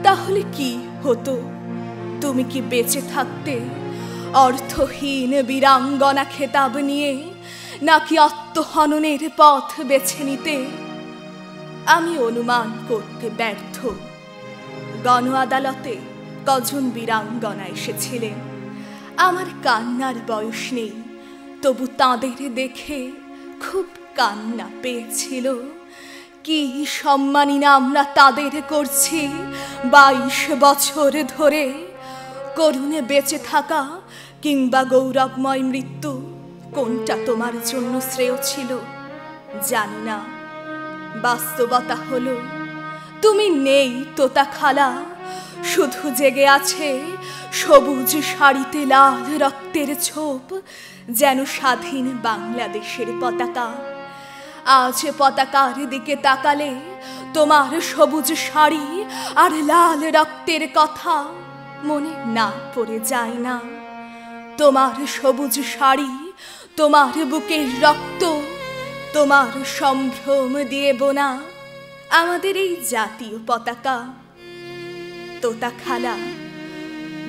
তাহলে কি হতো? তুমি কি বেঁচে থাকতে অর্থহীন বীরাঙ্গনা খেতাব নিয়ে, নাকি আত্মহননের পথ বেছে নিতে? আমি অনুমান করতে ব্যর্থ। গণ আদালতে কজন বীরাঙ্গনা এসেছিলেন। আমার কান্নার বয়স নেই, তবু তাঁদের দেখে খুব কান্না পেয়েছিল। কি সম্মানী না আমরা তাদের করছি 22 বছর ধরে। করুণে বেঁচে থাকা কিংবা গৌরবময় মৃত্যু, কোনটা তোমার জন্য শ্রেয় ছিল জানি না। বাস্তবতা হলো তুমি নেই তোতাখালা, শুধু জেগে আছে সবুজ শাড়িতে লাল রক্তের ছোপ, যেন স্বাধীন বাংলাদেশের পতাকা। আজ পতাকার দিকে তাকালে তোমার সবুজ শাড়ি আর লাল রক্তের কথা মনে না পড়ে যায় না। তোমার সবুজ শাড়ি, তোমার বুকের রক্ত, তোমার সম্ভ্রম দিয়ে বোনা আমাদের এই জাতীয় পতাকা। তোতাখালা,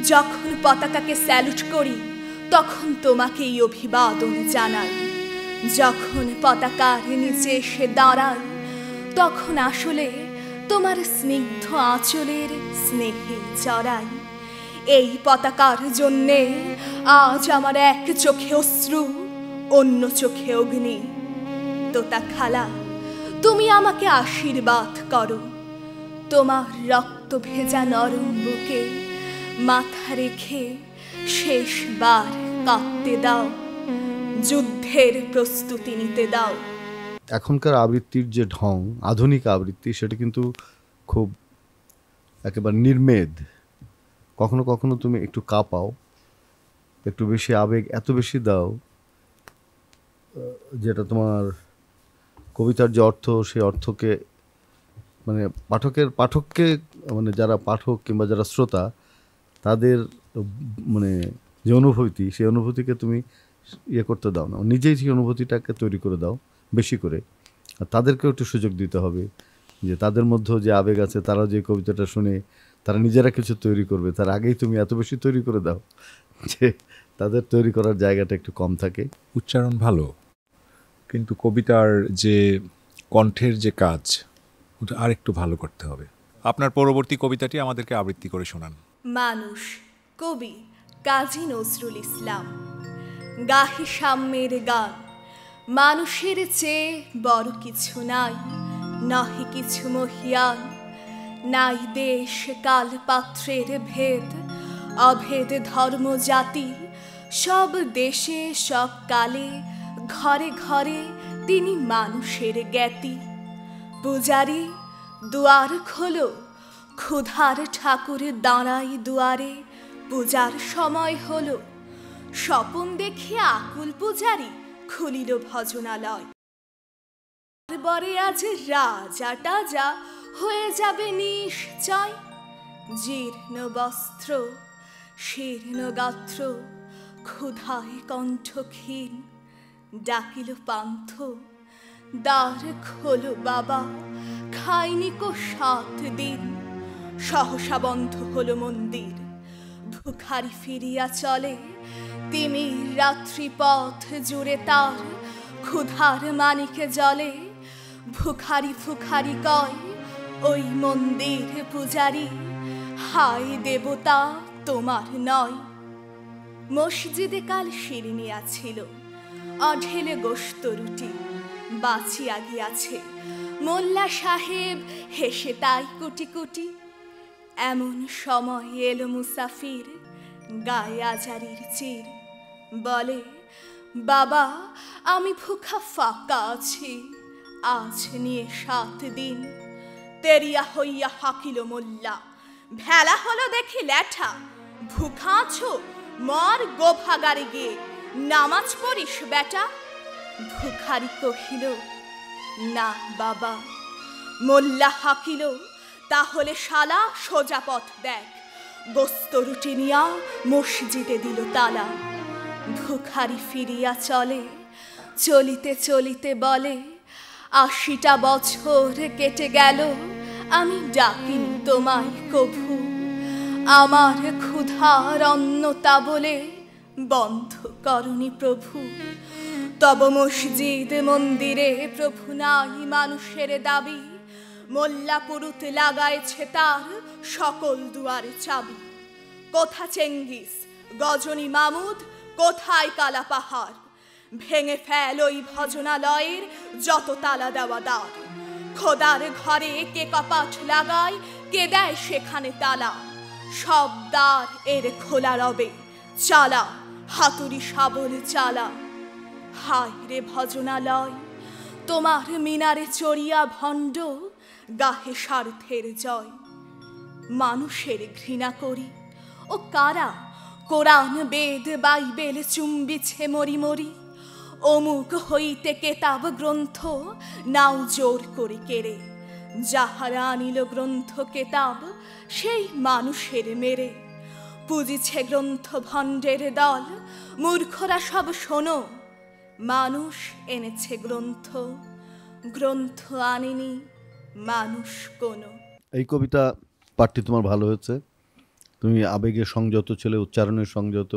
যখন পতাকাকে স্যালুট করি তখন তোমাকেই অভিবাদন জানাই। যখন পতাকার নিচে এসে দাঁড়াই তখন আসলে তোমার স্নিগ্ধ আঁচলের স্নেহে জড়াই। এই পতাকার জন্যে আজ আমার এক চোখে অশ্রু, অন্য চোখে অগ্নি। তোতাখালা, তুমি আমাকে আশীর্বাদ করো। তোমার রক্ত ভেজা নরম বুকে মাথা রেখে শেষবার কাঁদতে দাও, যুদ্ধের প্রস্তুতি নিতে দাও। এখনকার আবৃত্তির যে ঢং, আধুনিক আবৃত্তি, সেটা কিন্তু খুব একেবারে নির্মেদ। কখনো কখনো তুমি একটু কাঁপাও, একটু বেশি আবেগ এত বেশি দাও, যেটা তোমার কবিতার যে অর্থ, সেই অর্থকে মানে পাঠককে মানে যারা পাঠক কিংবা যারা শ্রোতা, তাদের মানে যে অনুভূতি, সেই অনুভূতিকে তুমি ইয়ে করতে দাও না, নিজেই সেই অনুভূতিটাকে তৈরি করে দাও বেশি করে। আর তাদেরকেও একটু সুযোগ দিতে হবে যে তাদের মধ্যেও যে আবেগ আছে, তারা যে কবিতাটা শুনে তারা নিজেরা কিছু তৈরি করবে, তার আগেই তুমি এত বেশি তৈরি করে দাও যে তাদের তৈরি করার জায়গাটা একটু কম থাকে। উচ্চারণ ভালো, কিন্তু কবিতার যে কণ্ঠের যে কাজ, ওটা আর একটু ভালো করতে হবে। আপনার পরবর্তী কবিতাটি আমাদেরকে আবৃত্তি করে শোনান। মানুষ, কবি কাজী নজরুল ইসলাম। গাহে সাম্যের গান, মানুষের চেয়ে বড় কিছু নাই, নহে কিছু মহিয়ান। নাই দেশ কাল পাত্রের ভেদ, অভেদ ধর্ম জাতি সব দেশে সব কালে ঘরে ঘরে তিনি মানুষের জ্ঞাতি। পূজারি দুয়ার খোলো, ক্ষুধার ঠাকুর দাঁড়াই দুয়ারে, পূজার সময় হলো। স্বপন দেখে আকুল পূজারি খুলিল ভজনালয়। বরে আজ রাজা টাজা হয়ে যাবে নিশ্চয়। জীর্ণ বস্ত্র শীর্ণ গাত্র ক্ষুধায় কণ্ঠ ক্ষীণ, ডাকিল পান্থ দ্বার খোলো বাবা, খাইনি কো 7 দিন। সহসা বন্ধ হলো মন্দির, ভুখারি ফিরিয়া চলে। তিমির রাত্রি পথ জুড়ে তার ক্ষুধার মানিকে জলে। ভুখারি ফুখারি কয় ওই মন্দির পূজারি, হায় দেবতা তোমার নয়। মসজিদে কাল শিরিনিয়া ছিল, অঢেলে গোশত রুটি বাঁচিয়া গিয়াছে। মোল্লা সাহেব হেসে তাই কুটি কুটি। এমন সময় এলো মুসাফির, গায়ে আজারির চির। বলে বাবা আমি ভুখা ফাঁকা আছি, আজ নিয়ে 7 দিন। তেরিয়া হইয়া হাকিল মোল্লা, ভেলা হলো দেখি ল্যাঠা। ভুখা আছো মর গোভাগারে গিয়ে, নামাজ পড়িস বেটা। ভুখারি কহিল না বাবা। মোল্লা হাকিল তাহলে শালা সোজা পথ দেখ। গোস্ত রুটি নিয়া মসজিদে দিল তালা। ভুখারি ফিরিয়া চলে, চলিতে চলিতে বলে 80টা বছর কেটে গেল, আমি ডাকিনি তোমায় কভু। আমার ক্ষুধার অন্নতা বলে বন্ধ করনি প্রভু। তব মসজিদ মন্দিরে প্রভু নাই মানুষের দাবি। মোল্লা পুরুত লাগাইছে তার সকল দুয়ারে চাবি। কোথা চেঙ্গিস গজনী মামুদ, কোথায় কালা পাহাড়। ভেঙে ফেল ওই ভজনালয়ের যত তালা দেওয়া দ্বার। খোদার ঘরে কে কপাট লাগায়, কে দেয় সেখানে তালা। সব দ্বার এর খোলা রবে, চালা হাতুড়ি শাবল চালা। হায় রে ভজনালয়, তোমার মিনারে চড়িয়া ভণ্ড, গাহে স্বার্থের জয়। মানুষের ঘৃণা করি ও কারা, কোরআন বেদ বাইবেল চুম্বিছে মরি মরি। অমুক হইতে কেতাব গ্রন্থ নাও জোর করে কেড়ে। যাহারা আনিল গ্রন্থ কেতাব সেই মানুষের মেরে। পুজিছে গ্রন্থ ভণ্ডের দল, মূর্খরা সব শোনো। মানুষ এনেছে গ্রন্থ, গ্রন্থ আনেনি মানুষ কোনো। এই কবিতা পাঠটি তোমার ভালো হয়েছে। তুমি আবেগে সংযত ছিলে, উচ্চারণের সংযত।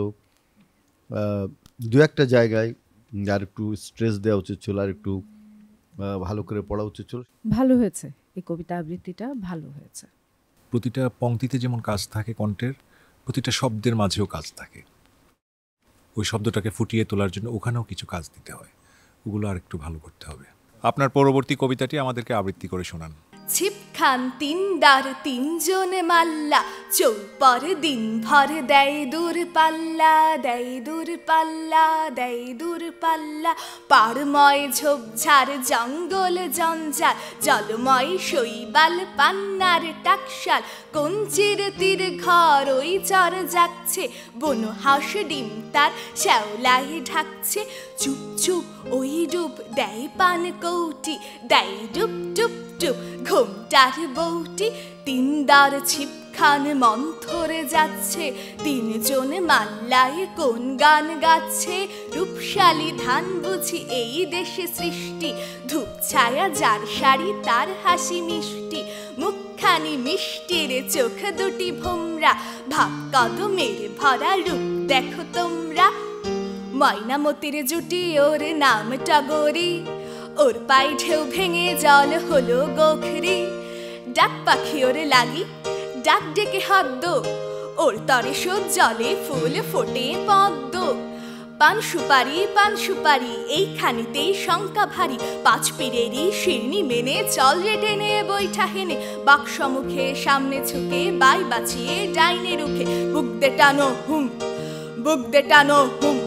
2-1টা জায়গায় আর একটু স্ট্রেস দেওয়া উচিত ছিল, আর একটু ভালো করে পড়া উচিত ছিল। ভালো হয়েছে, এই কবিতা আবৃত্তিটা ভালো হয়েছে। প্রতিটা পংক্তিতে যেমন কাজ থাকে কণ্ঠের, প্রতিটা শব্দের মাঝেও কাজ থাকে। ওই শব্দটাকে ফুটিয়ে তোলার জন্য ওখানেও কিছু কাজ দিতে হয়, ওগুলো আর একটু ভালো করতে হবে। আপনার পরবর্তী কবিতাটি আমাদেরকে আবৃত্তি করে শোনান। ছিপখান 3 দার 3 জন মাল্লা, চৌপর দিন ভর দেয় দূর পাল্লা, দেয় দূর পাল্লা, দেয় দূর পাল্লা। পাড়ময় ঝোপঝাড় জঙ্গল জঞ্জাল, জলময় শৈবাল পান্নার টাকশাল। কঞ্চির তীর ঘর ওই চর যাচ্ছে, বনু হাঁস ডিম তার শ্যাওলায় ঢাকছে। চুপ চুপ ওই ডুব দেয় পান কৌটি, দেয় ডুব ডুব ডুব ঘোমটার বউটি। 3 দার ছিপখান মন্থরে যাচ্ছে, 3 জন মাল্লায় কোন গান গাচ্ছে। রূপশালী ধান বুঝি এই দেশে সৃষ্টি, ধূপ ছায়া যার শাড়ি তার হাসি মিষ্টি। মুখখানি মিষ্টির চোখ দুটি ভোমরা, ভাব কদমের ভরা রূপ দেখো তোমরা। ময়নামতির জুটি ওর নাম টগরি, ওর পায়ে ঢেউ ভেঙে জল হলো গোখরি। ডাক পাখি ওর লাগি ডাক ডেকে হদ্দ, ওর তরে সোদ জলে ফুল ফোটে পদ্ম। পান সুপারি এইখানিতেই শঙ্কা ভারী, 5 পীরেরই শিরনি মেনে চল রে টেনে বৈঠা হেনে, বাক্স মুখে সামনে ঝুঁকে বাই বাঁচিয়ে ডাইনে রুখে, বুক দে টানো হুম, বুক দে টানো হুম,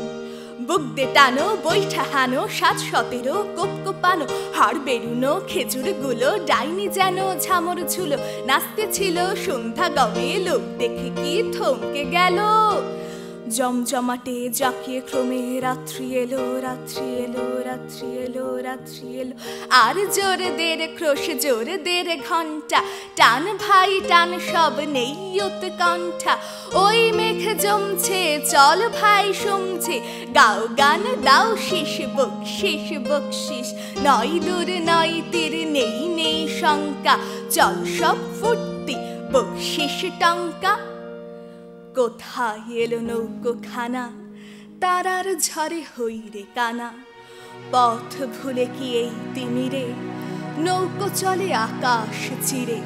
বুক দে টানো বৈঠা হানো, 7-17 কোপ কোপানো, হাড় বেরুনো খেজুর গুলো, ডাইনি যেন ঝামর ঝুলো, নাচতে ছিল সন্ধ্যা গমে, লোক দেখে কি থমকে গেল, জমজমাটে জাকিয়ে ক্রমে রাত্রি এলো, আর জোর দের ক্রোশ জোর দের ঘন্টা, টান ভাই টান সব নেই উৎকণ্ঠা, ওই মেঘ জমছে চল ভাই শুমছে, গাও গান দাও শীষ বকশিস, নয় দূর নয় তীর নেই শঙ্কা, চল সব ফুর্তি বকশিস টঙ্কা, কোথায় এলো নৌকো খানা, তারার ঝড়ে হইরে কানা, পথ ভুলে কি এই তিমিরে, নৌকো চলে আকাশ চিরে,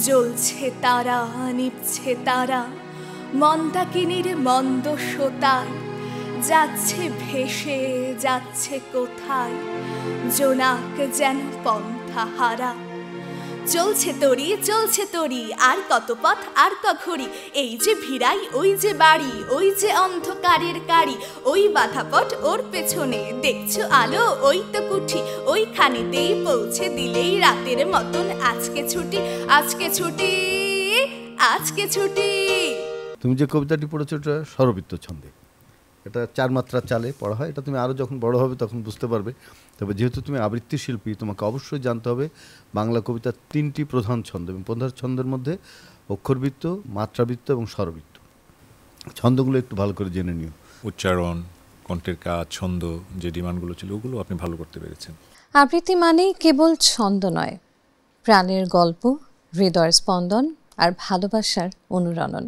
জ্বলছে তারা নিভছে তারা, মন্দাকিনীর মন্দ সোতায়, যাচ্ছে ভেসে যাচ্ছে কোথায়, জোনাক যেন পন্থা হারা, চলছে তরি আর কত পথ আর ক ঘড়ি, এই যে ভিড়াই ওই যে বাড়ি, ওই যে অন্ধকারের কারি, ওই বাধাপট ওর পেছনে দেখছো আলো, ওই তো কুঠি, ওইখানেতেই পৌঁছে দিলেই রাতের মতন, আজকে ছুটি। তুমি যে কবিতাটি পড়েছো এটা স্বরবৃত্ত ছন্দে, এটা 4 মাত্রা চালে পড়া হয়। এটা তুমি আরও যখন বড় হবে তখন বুঝতে পারবে। তবে যেহেতু তুমি আবৃত্তি শিল্পী, তোমাকে অবশ্যই জানতে হবে বাংলা কবিতার 3টি প্রধান ছন্দ, এবং প্রধান ছন্দের মধ্যে অক্ষরবৃত্ত, মাত্রাবৃত্ত এবং স্বরবৃত্ত। ছন্দগুলো একটু ভালো করে জেনে নিও। উচ্চারণ, কণ্ঠের কাজ, ছন্দ যে ডিমান্ডগুলো ছিল ওগুলো আপনি ভালো করতে পেরেছেন। আবৃত্তি মানেই কেবল ছন্দ নয়, প্রাণের গল্প, হৃদয়ের স্পন্দন আর ভালোবাসার অনুরণন।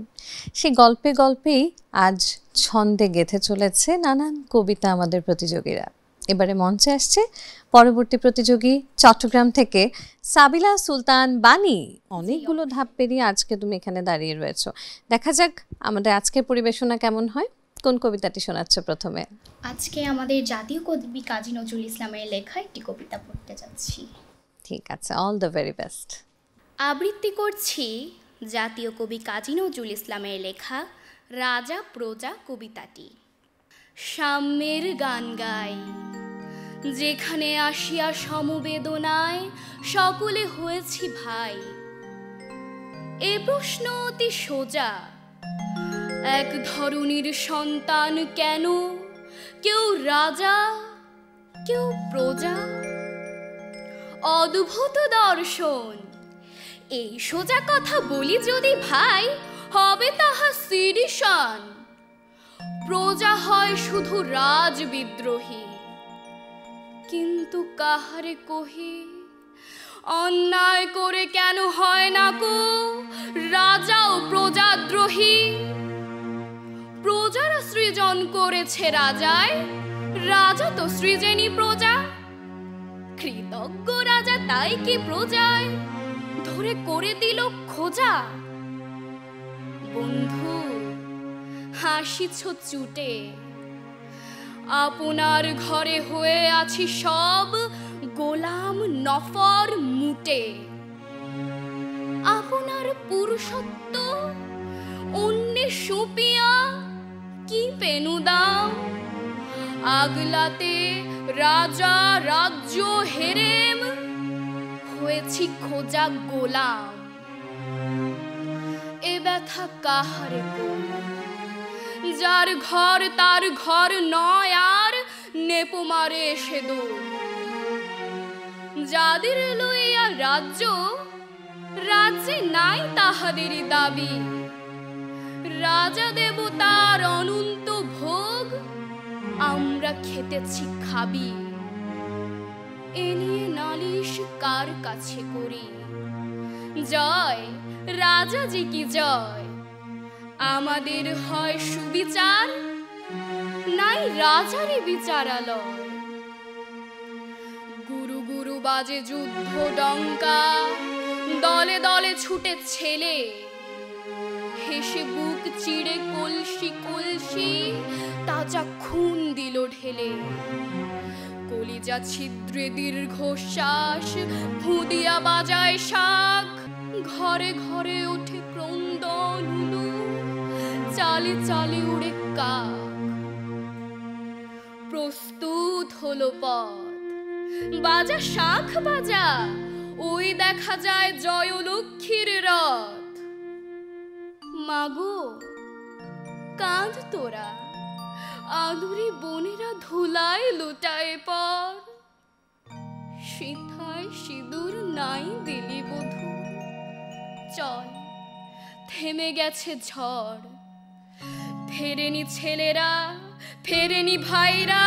সেই গল্পে গল্পেই আজ ছন্দে গেঁথে চলেছে নানান কবিতা আমাদের প্রতিযোগীরা। এবারে মঞ্চে আসছে পরবর্তী প্রতিযোগী চট্টগ্রাম থেকে সাবিলা সুলতান বানি। অনেকগুলো ধাপ পেরিয়ে আজকে তুমি এখানে দাঁড়িয়ে রয়েছো। দেখা যাক আমাদের আজকের পরিবেশনা কেমন হয়। কোন কবিতাটি শোনাচ্ছ প্রথমে? আজকে আমাদের জাতীয় কবি কাজী নজরুল ইসলামের লেখা একটি কবিতা পড়তে যাচ্ছি। ঠিক আছে, অল দ্য ভেরি বেস্ট। আবৃত্তি করছি জাতীয় কবি কাজী নজরুল ইসলামের লেখা রাজা প্রজা কবিতাটি। সাম্যের গান গাই, যেখানে আসিয়া সমবেদনায় সকলে হয়েছি ভাই। এ প্রশ্ন অতি সোজা, এক ধরনীর সন্তান কেন কেউ রাজা কেউ প্রজা? অদ্ভুত দর্শন। এই সোজা কথা বলি যদি ভাই, হবে তাহা সিডিশন। প্রজা হয় শুধু রাজ বিদ্রোহী, কিন্তু কাহারে কহি অন্যায় করে কেন হয় না কো রাজা ও প্রজাদ্রোহী? প্রজারা সৃজন করেছে রাজায়, রাজা তো সৃজেনি প্রজা। কৃতজ্ঞ রাজা তাই কি প্রজায় ধরে করে দিল খোঁজা? বন্ধু হাসিছ চুটে, আপনার ঘরে হয়ে আছি সব গোলাম নফর মুটে। আপনার পুরুষত্ব অন্যে সুপিয়া কি পেনু দাম? আগলাতে রাজা রাজ্য হেরেম, হয়েছি খোঁজা গোলাম। এ ব্যথা কাহারে কই, যার ঘর তার ঘর নয় আর নেপো মারে এসে দৌড়। যাদের লইয়া রাজ্য, রাজ্যে নাই তাহাদেরই দাবি। রাজা দেবতার অনন্ত ভোগ আমরা খেতেছি খাবি। এ নিয়ে নালিশ কার কাছে করি? জয় রাজাজি কি জয়। আমাদের হয় সুবিচার, নাই রাজারই বিচারালয়। গুরু গুরু বাজে যুদ্ধ ডঙ্কা, দলে দলে ছুটে ছেলে। হেসে বুক চিড়ে কলসি কলসি তা রাজা খুন দিল ঢেলে। কলিজা ছিদ্রে দীর্ঘশ্বাস, ভুদিয়া বাজায় শাক। ঘরে ঘরে ওঠে ক্রন্দন উলু, চালে চালে উড়ে কাক। প্রস্তুত হলো পথ, বাজা শাখ বাজা, ওই দেখা যায় জয়লক্ষ্মীর রথ। মাগো কাঁদ তোরা, আদুরি বোনেরা ধুলায় লুটায় পর। সিথায় সিঁদুর নাই দিলি বধূ, চল থেমে গেছে ঝড়। ফেরেনি ছেলেরা, ফেরেনি ভাইরা,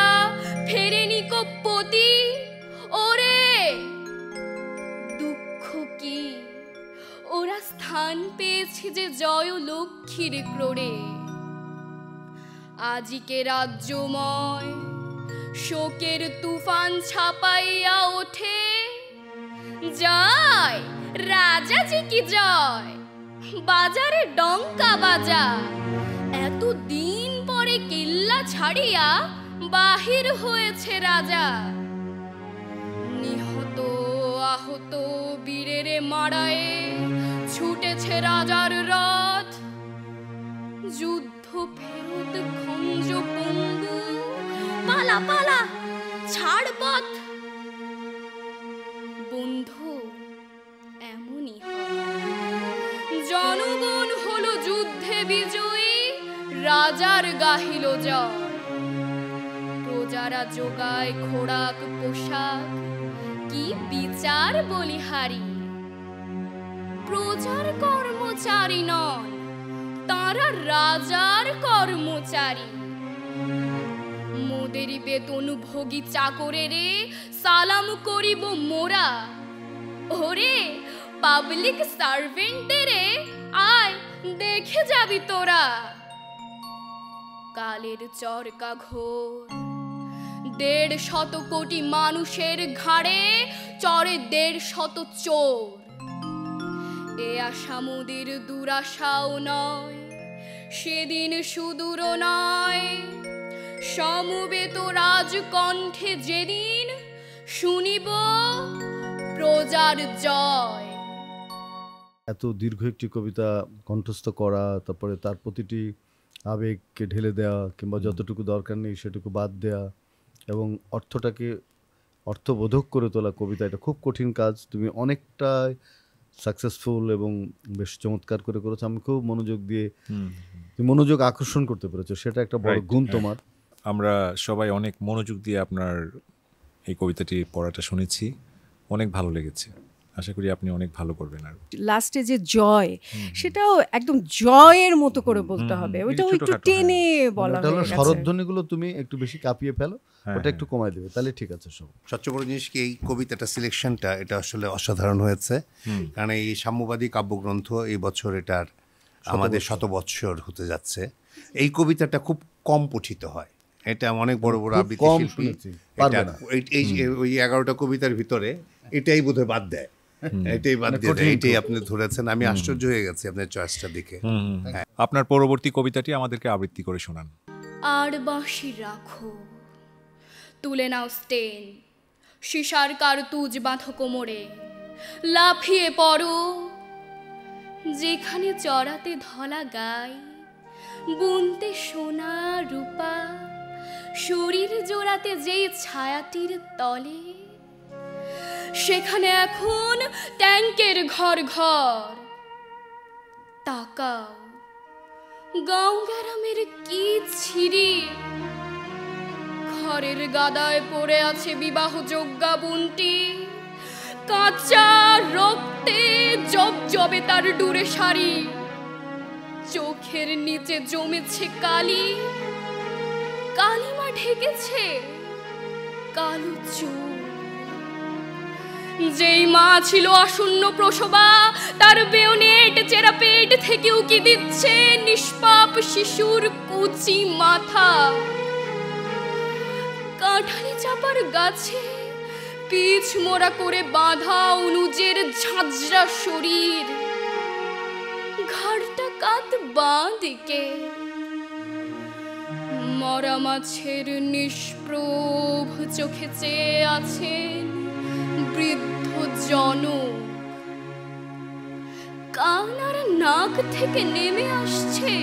ফেরেনি কপ্পতি। ওরে দুঃখ কি, ওরা স্থান পেয়েছে যে জয়লক্ষ্মীর ক্রোড়ে। আজিকে রাজ্যময় শোকের তুফান ছাপাইয়া ওঠে। জয় রাজাজি কি জয়, বাজারে ডঙ্কা বাজা। এত দিন পরে কিল্লা ছাড়িয়া বাহির হয়েছে রাজা। নিহত আহত বীরেরে মারায়ে ছুটেছে রাজার রথ। যুদ্ধ ফেরত খঞ্জ পঙ্গু, পালা পালা ছাড় পথ। বন্ধু এমনই হয়, জনগণ হলো যুদ্ধে বিজয়ী, রাজার গাহিল জয়। প্রজারা যোগায় খোরাক পোশাক, কি বিচার বলিহারি। প্রজার কর্মচারী নন, তারা রাজার কর্মচারী। মোদেরই বেতন ভোগী চাকরেরে সালাম করিব মোরা। ওরে পাবলিক সার্ভেন্টদেরে আয় দেখে যাবি তোরা। কালের চরকা ঘোর, 150 কোটি মানুষের ঘাড়ে চড়ে 150 চোর। এ আশা মোদের দুরাশাও নয়, সেদিন সুদূর নয়। সমবেত রাজকণ্ঠে যেদিন শুনিব প্রজার জয়। এত দীর্ঘ একটি কবিতা কণ্ঠস্থ করা, তারপরে তার প্রতিটি আবেগকে ঢেলে দেওয়া, কিংবা যতটুকু দরকার নেই সেটুকু বাদ দেওয়া, এবং অর্থটাকে অর্থবোধক করে তোলা কবিতা, এটা খুব কঠিন কাজ। তুমি অনেকটা সাকসেসফুল এবং বেশ চমৎকার করে করেছো। আমি খুব মনোযোগ দিয়ে, তুমি মনোযোগ আকর্ষণ করতে পেরেছো, সেটা একটা বড় গুণ তোমার। আমরা সবাই অনেক মনোযোগ দিয়ে আপনার এই কবিতাটি পড়াটা শুনেছি, অনেক ভালো লেগেছে। আশা করি আপনি অনেক ভালো করবেন। আর লাস্টে যে জয়, সেটাও একদম জয়ের মতো করে বলতে হবে, ওইটাও একটু টেনে বলা হয়ে গেছে। স্বরধ্বনিগুলো তুমি একটু বেশি কাঁপিয়ে ফেলো, ওটা একটু কমায় দেবে, তাহলে ঠিক আছে সব। সবচেয়ে বড় জিনিস কি, এই কবিতাটা সিলেকশনটা এটা আসলে অসাধারণ হয়েছে। কারণ এই সাম্যবাদী কাব্যগ্রন্থ এই বছর এটার আমাদের 100 বৎসর হতে যাচ্ছে। এই কবিতাটা খুব কম পঠিত হয়, এটা অনেক বড় বড় আবৃত্তি শিল্পী ওই 11টা কবিতার ভিতরে এটাই বোধহয় বাদ দেয়, এটাই বাদ দিয়ে দেয়। এটাই আপনি ধরেছেন, আমি আশ্চর্য হয়ে গেছি আপনার চয়েসটা দেখে। আপনার পরবর্তী কবিতাটি আমাদেরকে আবৃত্তি করে শোনান। আর বাঁশি রাখো, তুলে নাও স্টেন, শিশার কারতুজ বাঁধো কোমরে, লাফিয়ে পড়ো। যেখানে চড়াতে ধলা গাই, বুনতে সোনা রূপা, শরীর জোড়াতে যেই ছায়াটির তলে, সেখানে এখন ট্যাঙ্কের ঘর ঘর। তাকাও, গাঁও গ্রামের কি ছিরি, ঘরের গাদায় পড়ে আছে বিবাহ যোগ্যা বুনটি। কাঁচা রক্তে জবজবে তার ডুরে শাড়ি, চোখের নিচে জমেছে কালি, কালিমা ঢেকেছে কালো চোখ। যেই মা ছিল আসন্ন প্রসবা, তার বেয়োনেট চেরা পেট থেকে উকি দিচ্ছে নিষ্পাপ শিশুর কুচি মাথা। কাঁঠালি চাপার গাছে পিছ মোড়া করে বাঁধা অনুজের ঝাঁঝরা শরীর, ঘাড়টা কাত বাঁ দিকে। মরা মাছের নিষ্প্রভ চোখে চেয়ে আছেন বৃদ্ধ জনক। কান আর নাক থেকে নেমে আসছে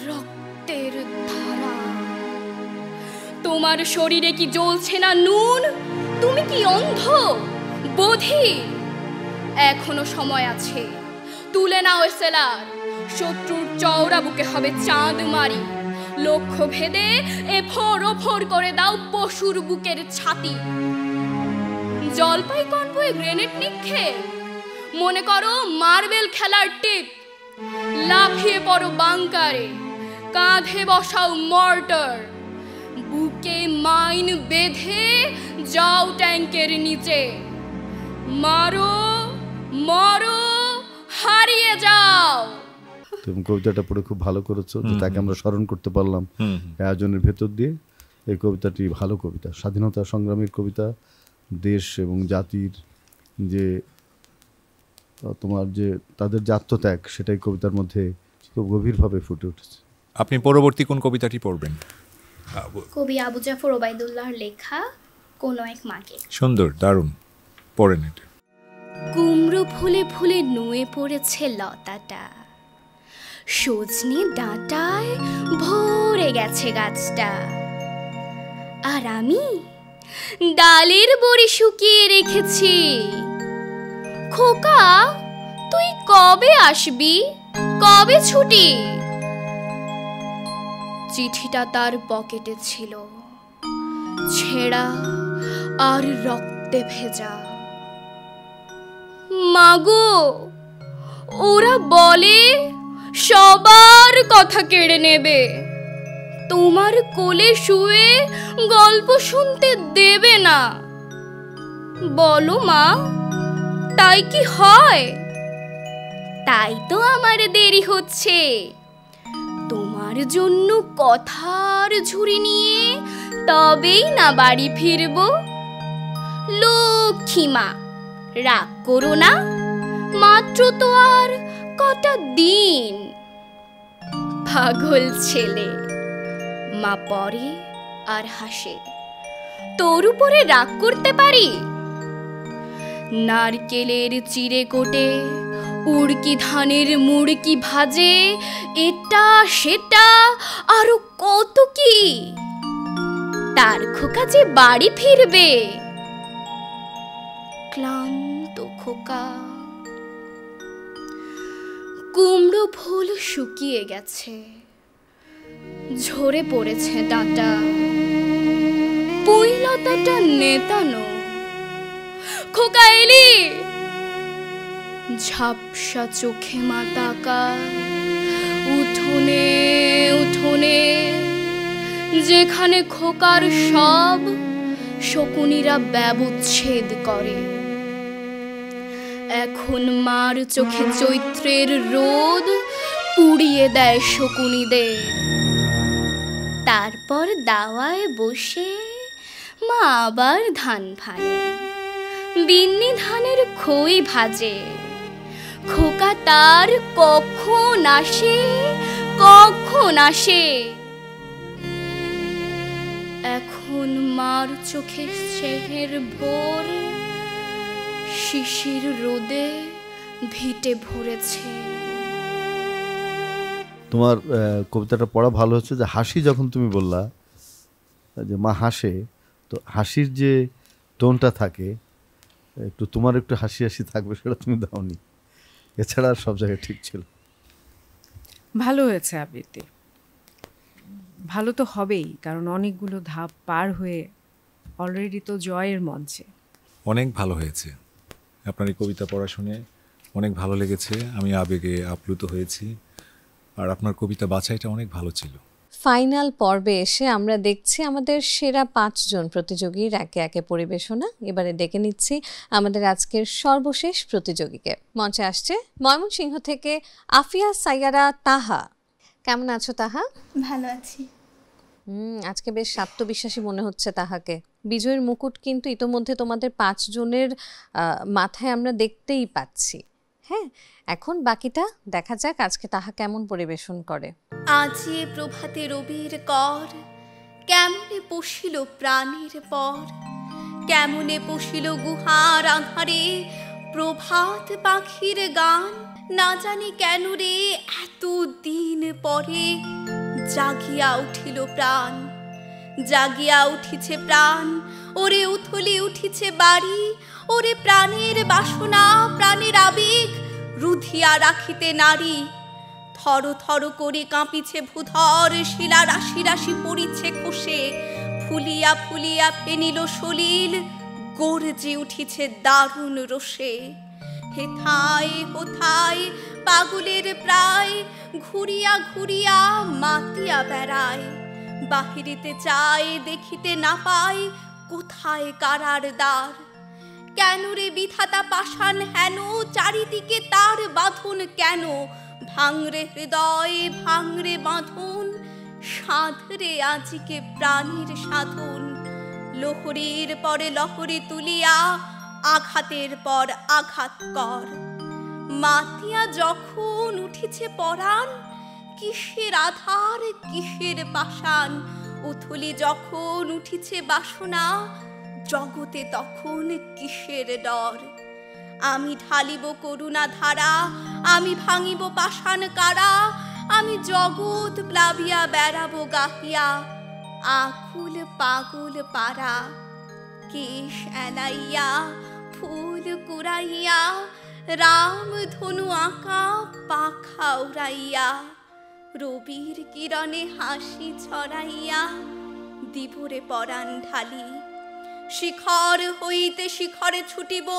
রক্তের ধারা। তোমার শরীরে কি জ্বলছে না নুন? তুমি কি অন্ধ বধির? এখনো সময় আছে, তুলে নাও এসেলার। শত্রুর চওড়া বুকে হবে চাঁদ মারি, লক্ষ্য ভেদে এফোর ওফোর করে দাও পশুর বুকের ছাতি। জলপাই কনভয়ে গ্রেনেড নিক্ষেপ, মনে করো মার্বেল খেলার টিপ। লাফিয়ে পড়ো বাংকারে, কাঁধে বসাও মর্টার, বুকে মাইন বেঁধে যাও ট্যাঙ্কের নিচে। মারো মরো হারিয়ে যাও। তুমি কবিতাটা পড়ে খুব ভালো করেছো, যে তাকে আমরা স্মরণ করতে পারলাম আয়োজনের ভেতর দিয়ে। এই কবিতাটি ভালো কবিতা, স্বাধীনতা সংগ্রামের কবিতা, দেশ এবং জাতির যে তোমার যে তাদের যে আত্মত্যাগ, সেটাই কবিতার মধ্যে খুব গভীরভাবে ফুটে উঠেছে। আপনি পরবর্তী কোন কবিতাটি পড়বেন? কবি আবু জাফর ওবায়দুল্লাহর লেখা কোনো এক মাকে। সুন্দর, দারুণ, পড়েন এটা। কুমড়ো ফুলে ফুলে নুয়ে পড়েছে লতাটা, সজনে ডাঁটায় ভরে গেছে গাছটা, আর আমি ডালের বড়ি শুকিয়ে রেখেছি। খোকা তুই কবে আসবি, কবে ছুটি? চিঠিটা তার পকেটে ছিল, ছেঁড়া আর রক্তে ভেজা। মাগো, ওরা বলে সবার কথা কেড়ে নেবে, তোমার কোলে শুয়ে গল্প শুনতে দেবে না। বলো মা, তাই কি হয়? তাই তো আমার দেরি হচ্ছে, তোমার জন্য কথার ঝুড়ি নিয়ে তবেই না বাড়ি ফিরব। লক্ষ্মী মা, রাগ করো না, মাত্র তো আর কটা দিন। পাগল ছেলে, মা পড়ে আর হাসে। তোর উপরে রাগ করতে পারি? নারকেলের চিড়ে কোটে, উড়কি ধানের মুড়কি ভাজে, এটা সেটা আরো কত কি। তার খোকা যে বাড়ি ফিরবে, ক্লান্ত খোকা। কুমড়ো ফুল শুকিয়ে গেছে, ঝরে পড়েছে ডাঁটা, পুঁইলতাটা নেতানো। খোকা এলি? ঝাপসা চোখে মা তাকায় উঠোনে উঠোনে, যেখানে খোকার সব শকুনিরা ব্যবচ্ছেদ করে। এখন মার চোখে চৈত্রের রোদ পুড়িয়ে দেয় শকুনিদের। তারপর দাওয়ায় বসে মা আবার ধান ভানে, বিন্নি ধানের খই ভাজে। খোকা তার কখন আসে, কখন আসে। এখন মার চোখে স্নেহের ভোর শিশির রোদে ভিটে ভরেছে। তোমার কবিতাটা পড়া ভালো হচ্ছে, যে হাসি যখন তুমি বললা যে মা হাসে, তো হাসির যে টোনটা থাকে, একটু তোমার একটু হাসি হাসি থাকবে, সেটা তুমি দাওনি। এছাড়া আর সব জায়গায় ঠিক ছিল। ভালো হয়েছে আবৃত্তি, ভালো তো হবেই, কারণ অনেকগুলো ধাপ পার হয়ে অলরেডি তো জয়ের মঞ্চে। অনেক ভালো হয়েছে, আপনার এই কবিতা পড়া শুনে অনেক ভালো লেগেছে, আমি আবেগে আপ্লুত হয়েছি। আর আপনার কবিতা বাছাইটা অনেক ভালো ছিল। ফাইনাল পর্বে এসে আমরা দেখছি আমাদের সেরা 5 জন প্রতিযোগীর একে একে পরিবেশনা। এবারে ডেকে নিচ্ছি আমাদের আজকের সর্বশেষ প্রতিযোগীকে। মঞ্চে আসছে ময়মনসিংহ থেকে আফিয়া সাইয়ারা তাহা। কেমন আছো তাহা? ভালো আছি। আজকে বেশ আত্মবিশ্বাসী মনে হচ্ছে তাহাকে। বিজয়ের মুকুট কিন্তু ইতোমধ্যে তোমাদের 5 জনের মাথায় আমরা দেখতেই পাচ্ছি। হ্যাঁ, এখন বাকিটা দেখা যাক আজকে তাহা কেমন পরিবেশন করে। আজি প্রভাতে রবির কর, কেমনে পশিল প্রাণের পর, কেমনে পশিল গুহার আধারে প্রভাত পাখির গান। না জানি কেন রে এত দিন পরে জাগিয়া উঠিল প্রাণ, জাগিয়া উঠিছে প্রাণ, ওরে উথলি উঠিছে বাড়ি, ওরে প্রাণের বাসনা প্রাণের আবেগ রুধিয়া রাখিতে নারী। থর থর করে কাঁপিছে ভূধর, শিলা রাশি রাশি পড়িছে খসে, ফুলিয়া ফুলিয়া ফেনিল সলিল, গর্জে উঠিছে দারুণ রোষে। হেথায় হোথায় পাগলের প্রায়, ঘুরিয়া ঘুরিয়া মাতিয়া বেড়ায়, বাহিরিতে চায় দেখিতে না পায় কোথায় কারার দ্বার। কেন রে বিধাতা পাষাণ হেন, চারিদিকে তার বাঁধন কেন? ভাঙরে হৃদয় ভাঙরে বাঁধন, সাধরে আজিকে প্রাণীর সাধন। লহরীর পরে লহরী তুলিয়া আঘাতের পর আঘাত কর। মাতিয়া যখন উঠিছে পরাণ, কিসের আধার কিসের পাষাণ। উথলি যখন উঠিছে বাসনা, জগতে তখন কিসের ডর। আমি ঢালিব করুণা ধারা, আমি ভাঙিব পাষাণ কারা, আমি জগৎ প্লাবিয়া বেড়াবো গাহিয়া আকুল পাগল পারা। কেশ এলাইয়া ফুল কুড়াইয়া, রাম ধনু আঁকা পাখা উড়াইয়া, রবির কিরণে হাসি ছড়াইয়া দিবরে পরাণ ঢালি। শিখর হইতে শিখরে ছুটিব,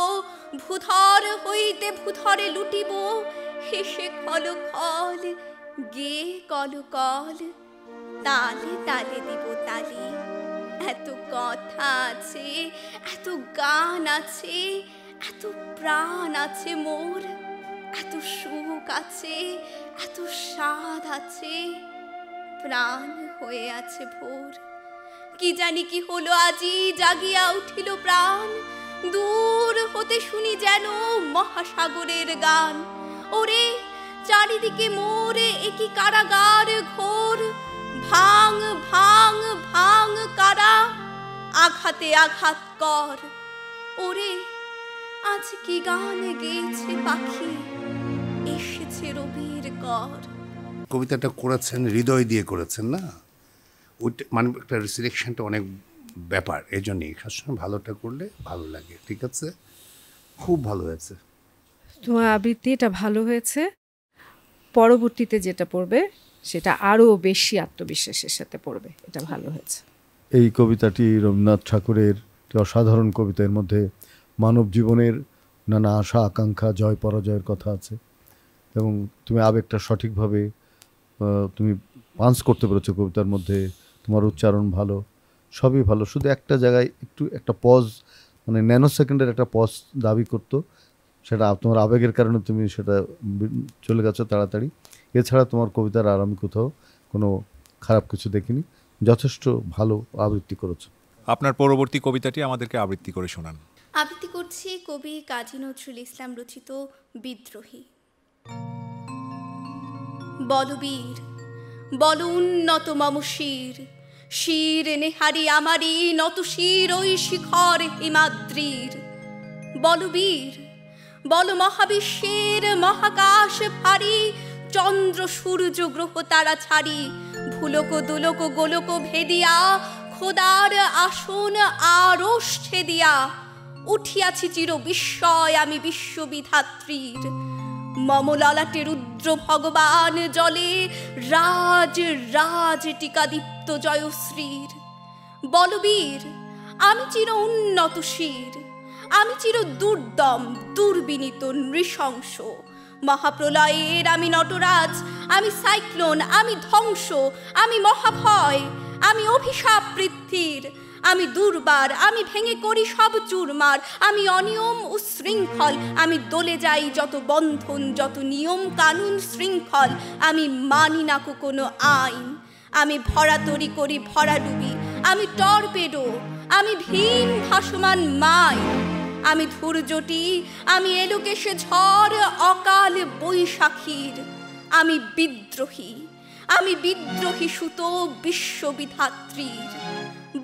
ভূধর হইতে ভূধরে লুটিব, হেসে খল খল গে কল কল, তালে তালে দিব তালি। এত কথা আছে, এত গান আছে, এত প্রাণ আছে মোর, এত সুখ আছে, এত স্বাদ আছে, প্রাণ হয়ে আছে ভোর। কি জানি কি হলো আজি জাগিয়া উঠিল প্রাণ, দূর হতে শুনি যেন মহাসাগরের গান। ওরে চারিদিকে মোরে একই কারাগার ঘোর, ভাঙ ভাঙ ভাঙ কারা, আঘাতে আঘাত কর। ওরে আজ কি গান গেয়েছে পাখি, এসেছে রবির কর। কবিতাটা করেছেন হৃদয় দিয়ে করেছেন না, ওইটা মানে একটা সিলেকশনটা অনেক ব্যাপার, এই জন্যই সবসময় ভালোটা করলে ভালো লাগে। ঠিক আছে, খুব ভালো হয়েছে তোমার আবৃত্তি, এটা ভালো হয়েছে। পরবর্তীতে যেটা পড়বে সেটা আরও বেশি আত্মবিশ্বাসের সাথে পড়বে, এটা ভালো হয়েছে। এই কবিতাটি রবীন্দ্রনাথ ঠাকুরের একটি অসাধারণ কবিতা। এর মধ্যে মানব জীবনের নানা আশা আকাঙ্ক্ষা জয় পরাজয়ের কথা আছে, এবং তুমি আবেগটা সঠিকভাবে তুমি পাঞ্চ করতে পেরেছো কবিতার মধ্যে। তোমার উচ্চারণ ভালো, সবই ভালো, শুধু একটা জায়গায় একটু একটা পজ, মানে ন্যানো সেকেন্ডের একটা পজ দাবি করতো, সেটা তোমার আবেগের কারণে তুমি সেটা চলে গেছো তাড়াতাড়ি। এছাড়া তোমার কবিতার আর আমি কোথাও কোনো খারাপ কিছু দেখিনি, যথেষ্ট ভালো আবৃত্তি করেছো। আপনার পরবর্তী কবিতাটি আমাদেরকে আবৃত্তি করে শোনান। আবৃত্তি করছি কবি কাজী নজরুল ইসলাম রচিত বিদ্রোহী। বলবীর বল উন্নত মম শির, শির নেহারি আমারি নত শির ওই শিখর হিমাদ্রির। বলবীর বল মহাবিশ্বের মহাকাশ ফারি, চন্দ্র সূর্য গ্রহ তারা ছাড়ি, ভুলোক দুলোক গোলোক ভেদিয়া, খোদার আসন আরোষ্ঠে দিয়া, উঠিয়াছি চির বিস্ময় আমি বিশ্ববিধাত্রীর। মম ললাটে রুদ্র ভগবান জলে, রাজ রাজ টিকাদীপ্ত জয়শ্রীর। বলবীর আমি চির উন্নত শির, আমি চির দুর্দম দুর্বিনীত নৃশংস, মহাপ্রলয়ের আমি নটরাজ, আমি সাইক্লোন, আমি ধ্বংস, আমি মহাভয়, আমি অভিশাপ পৃথ্বীর, আমি দুর্বার, আমি ভেঙে করি সব চুরমার, আমি অনিয়ম উশৃঙ্খল, আমি দলে যাই যত বন্ধন যত নিয়ম কানুন শৃঙ্খল, আমি মানি না কোনো আইন, আমি ভরাতরি করি ভরাডুবি, আমি টর্পেডো, আমি ভীম ভাসমান মাই, আমি ধৈর্যটি, আমি এলোকেশে ঝড় অকাল বৈশাখীর। আমি বিদ্রোহী সুত বিশ্ববিধাত্রীর।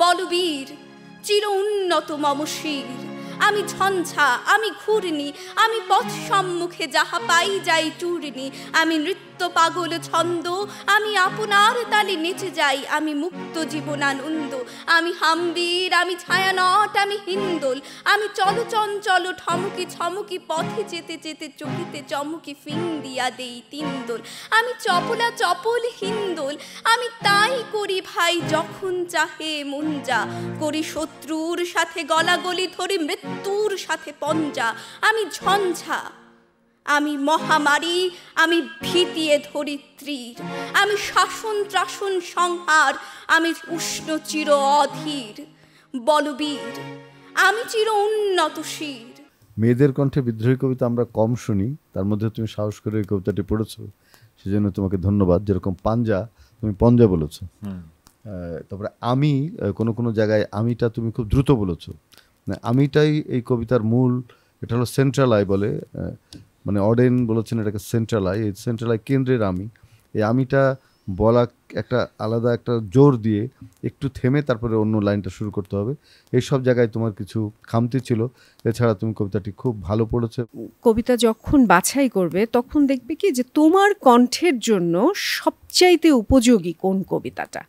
বলবীর চির উন্নত মম শির। আমি ঝঞ্ঝা, আমি ঘূর্ণি, আমি পথ সম্মুখে যাহা পাই যাই চূর্ণি। আমি নৃত্য পাগল ছন্দ, আমি আপনার তালে নেচে যাই। আমি মুক্ত জীবনানন্দ, আমি হাম্বির, আমি ছায়ানট, আমি হিন্দোল। আমি চলচঞ্চল ঠমকি ছমকি পথে যেতে যেতে চকিতে চমকি ফিং দিয়া দেই তিনদোল। আমি চপলা চপল হিন্দোল, আমি তাই করি ভাই যখন চাহে মন যা। করি শত্রুর সাথে গলাগলি, ধরি মৃত্যুর সাথে পঞ্জা। আমি ঝঞ্ঝা, আমি মহামারী, আমি ভীতিয়ে ধরিত্রীর। আমি শাসন ত্রাসন সংহার, আমি উষ্ণ চির অধীর। বলবীর, আমি চির উন্নত শির। মেয়েদের কণ্ঠে বিদ্রোহী কবিতা আমরা কম শুনি, তার মধ্যে তুমি সাহস করে এই কবিতাটি পড়েছো, সেজন্য তোমাকে ধন্যবাদ। যেরকম পাঞ্জা, তুমি পঞ্জা বলেছো। তারপরে আমি কোনো জায়গায় আমিটা তুমি খুব দ্রুত বলেছো। আমিটাই এই কবিতার মূল, এটা হলো সেন্ট্রাল আই বলে, মানে অডেন বলেছেন এটাকে সেন্ট্রাল আই। এই সেন্ট্রাল আই কেন্দ্রের আমি, এই আমিটা বলা একটা আলাদা একটা জোর দিয়ে একটু থেমে তারপরে অন্য লাইনটা শুরু করতে হবে। এই সব জায়গায় তোমার কিছু খামতি ছিল, এছাড়া তুমি কবিতাটি খুব ভালো পড়েছো। কবিতা যখন বাছাই করবে তখন দেখবে কি যে তোমার কণ্ঠের জন্য সবচাইতে উপযোগী কোন কবিতাটা।